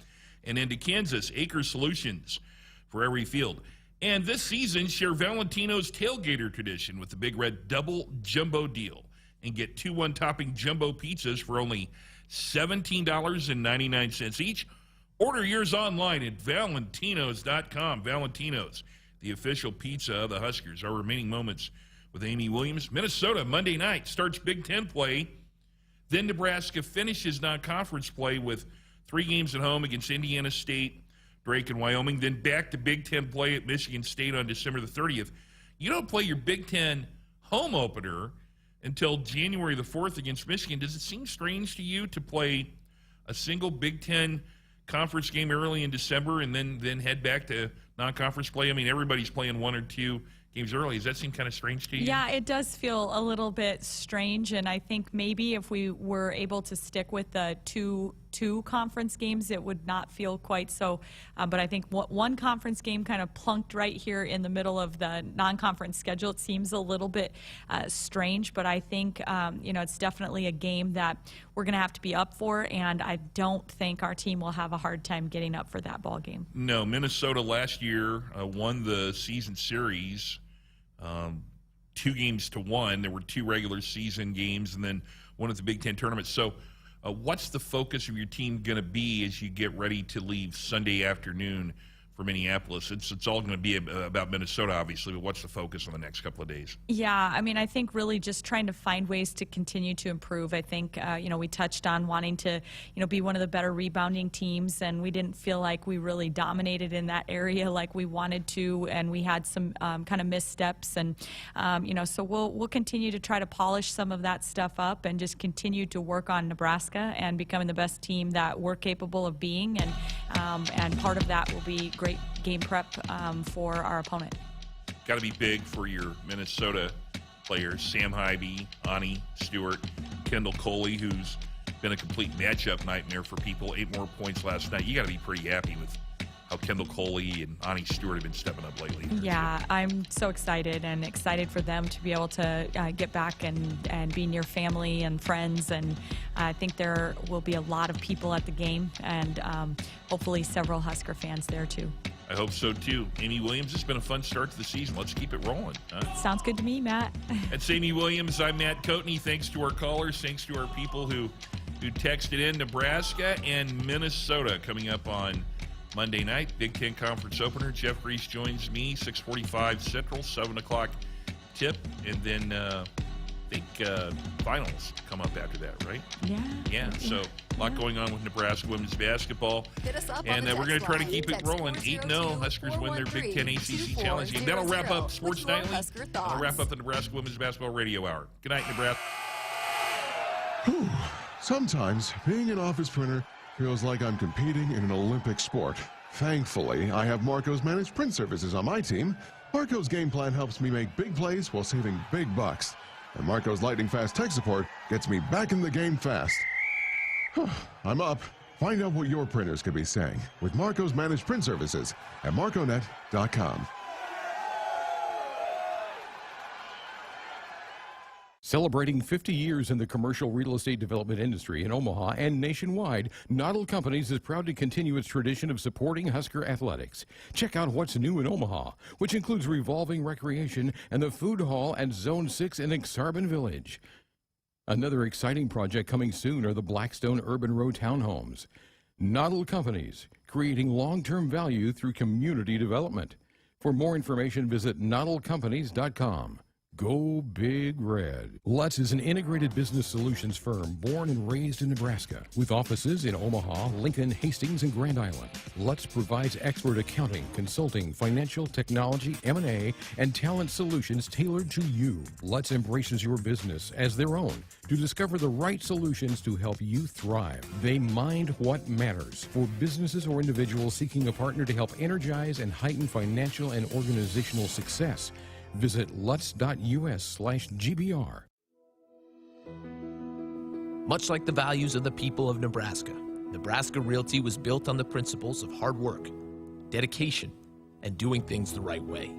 and into Kansas. Acres Solutions for every field. And this season, share Valentino's Tailgater tradition with the Big Red Double Jumbo Deal and get 2 one-topping jumbo pizzas for only $17.99 each. Order yours online at valentinos.com. Valentinos, the official pizza of the Huskers. Our remaining moments with Amy Williams. Minnesota, Monday night, starts Big Ten play. Then Nebraska finishes non-conference play with 3 games at home against Indiana State, Drake, and Wyoming. Then back to Big Ten play at Michigan State on December the 30th. You don't play your Big Ten home opener until January the 4th against Michigan. Does it seem strange to you to play a single Big Ten conference game early in December and then head back to non-conference play? I mean, everybody's playing 1 or 2 games early. Does that seem kind of strange to you? Yeah, it does feel a little bit strange, and I think maybe if we were able to stick with the two conference games, it would not feel quite so. But I think one conference game kind of plunked right here in the middle of the non-conference schedule. It seems a little bit strange, but I think it's definitely a game that we're going to have to be up for, and I don't think our team will have a hard time getting up for that ball game. No, Minnesota last year won the season series 2-1. There were 2 regular season games and then one at the Big Ten tournament. So what's the focus of your team going to be as you get ready to leave Sunday afternoon for Minneapolis? It's all going to be about Minnesota, obviously, but what's the focus on the next couple of days? Yeah, I mean, I think really just trying to find ways to continue to improve. I think, we touched on wanting to, be one of the better rebounding teams, and we didn't feel like we really dominated in that area like we wanted to, and we had some kind of missteps, and, so we'll continue to try to polish some of that stuff up and just continue to work on Nebraska and becoming the best team that we're capable of being, and part of that will be great game prep for our opponent. Got to be big for your Minnesota players, Sam Hybe, Ani Stewart, Kendall Coley, who's been a complete matchup nightmare for people. 8 more points last night. You got to be pretty happy with how Kendall Coley and Ani Stewart have been stepping up lately. Yeah, I'm so excited for them to be able to get back and be near family and friends, and I think there will be a lot of people at the game, and hopefully several Husker fans there too. I hope so too. Amy Williams, it's been a fun start to the season. Let's keep it rolling. Huh? Sounds good to me, Matt. That's Amy Williams. I'm Matt Coatney. Thanks to our callers. Thanks to our people who texted in. Nebraska and Minnesota coming up on Monday night. Big Ten Conference opener. Jeff Reese joins me, 6:45 Central, 7 o'clock tip. And then I think finals come up after that, right? Yeah, so a lot going on with Nebraska women's basketball. Hit us up and on we're going to try to line. keep it rolling. 8-0. Huskers win their Big Ten ACC Challenge game. That'll wrap up Sports Nightly. That'll wrap up the Nebraska Women's Basketball Radio Hour. Good night, Nebraska. Whew. Sometimes being an office printer feels like I'm competing in an Olympic sport. Thankfully, I have Marco's Managed Print Services on my team. Marco's game plan helps me make big plays while saving big bucks. And Marco's lightning fast tech support gets me back in the game fast. I'm up. Find out what your printers could be saying with Marco's Managed Print Services at marconet.com. Celebrating 50 years in the commercial real estate development industry in Omaha and nationwide, Noddle Companies is proud to continue its tradition of supporting Husker athletics. Check out what's new in Omaha, which includes revolving recreation and the food hall at Zone 6 in Exarban Village. Another exciting project coming soon are the Blackstone Urban Row townhomes. Noddle Companies, creating long-term value through community development. For more information, visit noddlecompanies.com. Go Big Red. Lutz is an integrated business solutions firm born and raised in Nebraska with offices in Omaha, Lincoln, Hastings, and Grand Island. Lutz provides expert accounting, consulting, financial, technology, M&A, and talent solutions tailored to you. Lutz embraces your business as their own to discover the right solutions to help you thrive. They mind what matters for businesses or individuals seeking a partner to help energize and heighten financial and organizational success. Visit lutz.us/GBR. Much like the values of the people of Nebraska, Nebraska Realty was built on the principles of hard work, dedication, and doing things the right way.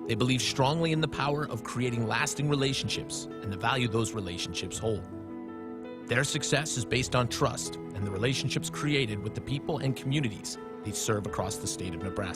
They believe strongly in the power of creating lasting relationships and the value those relationships hold. Their success is based on trust and the relationships created with the people and communities they serve across the state of Nebraska.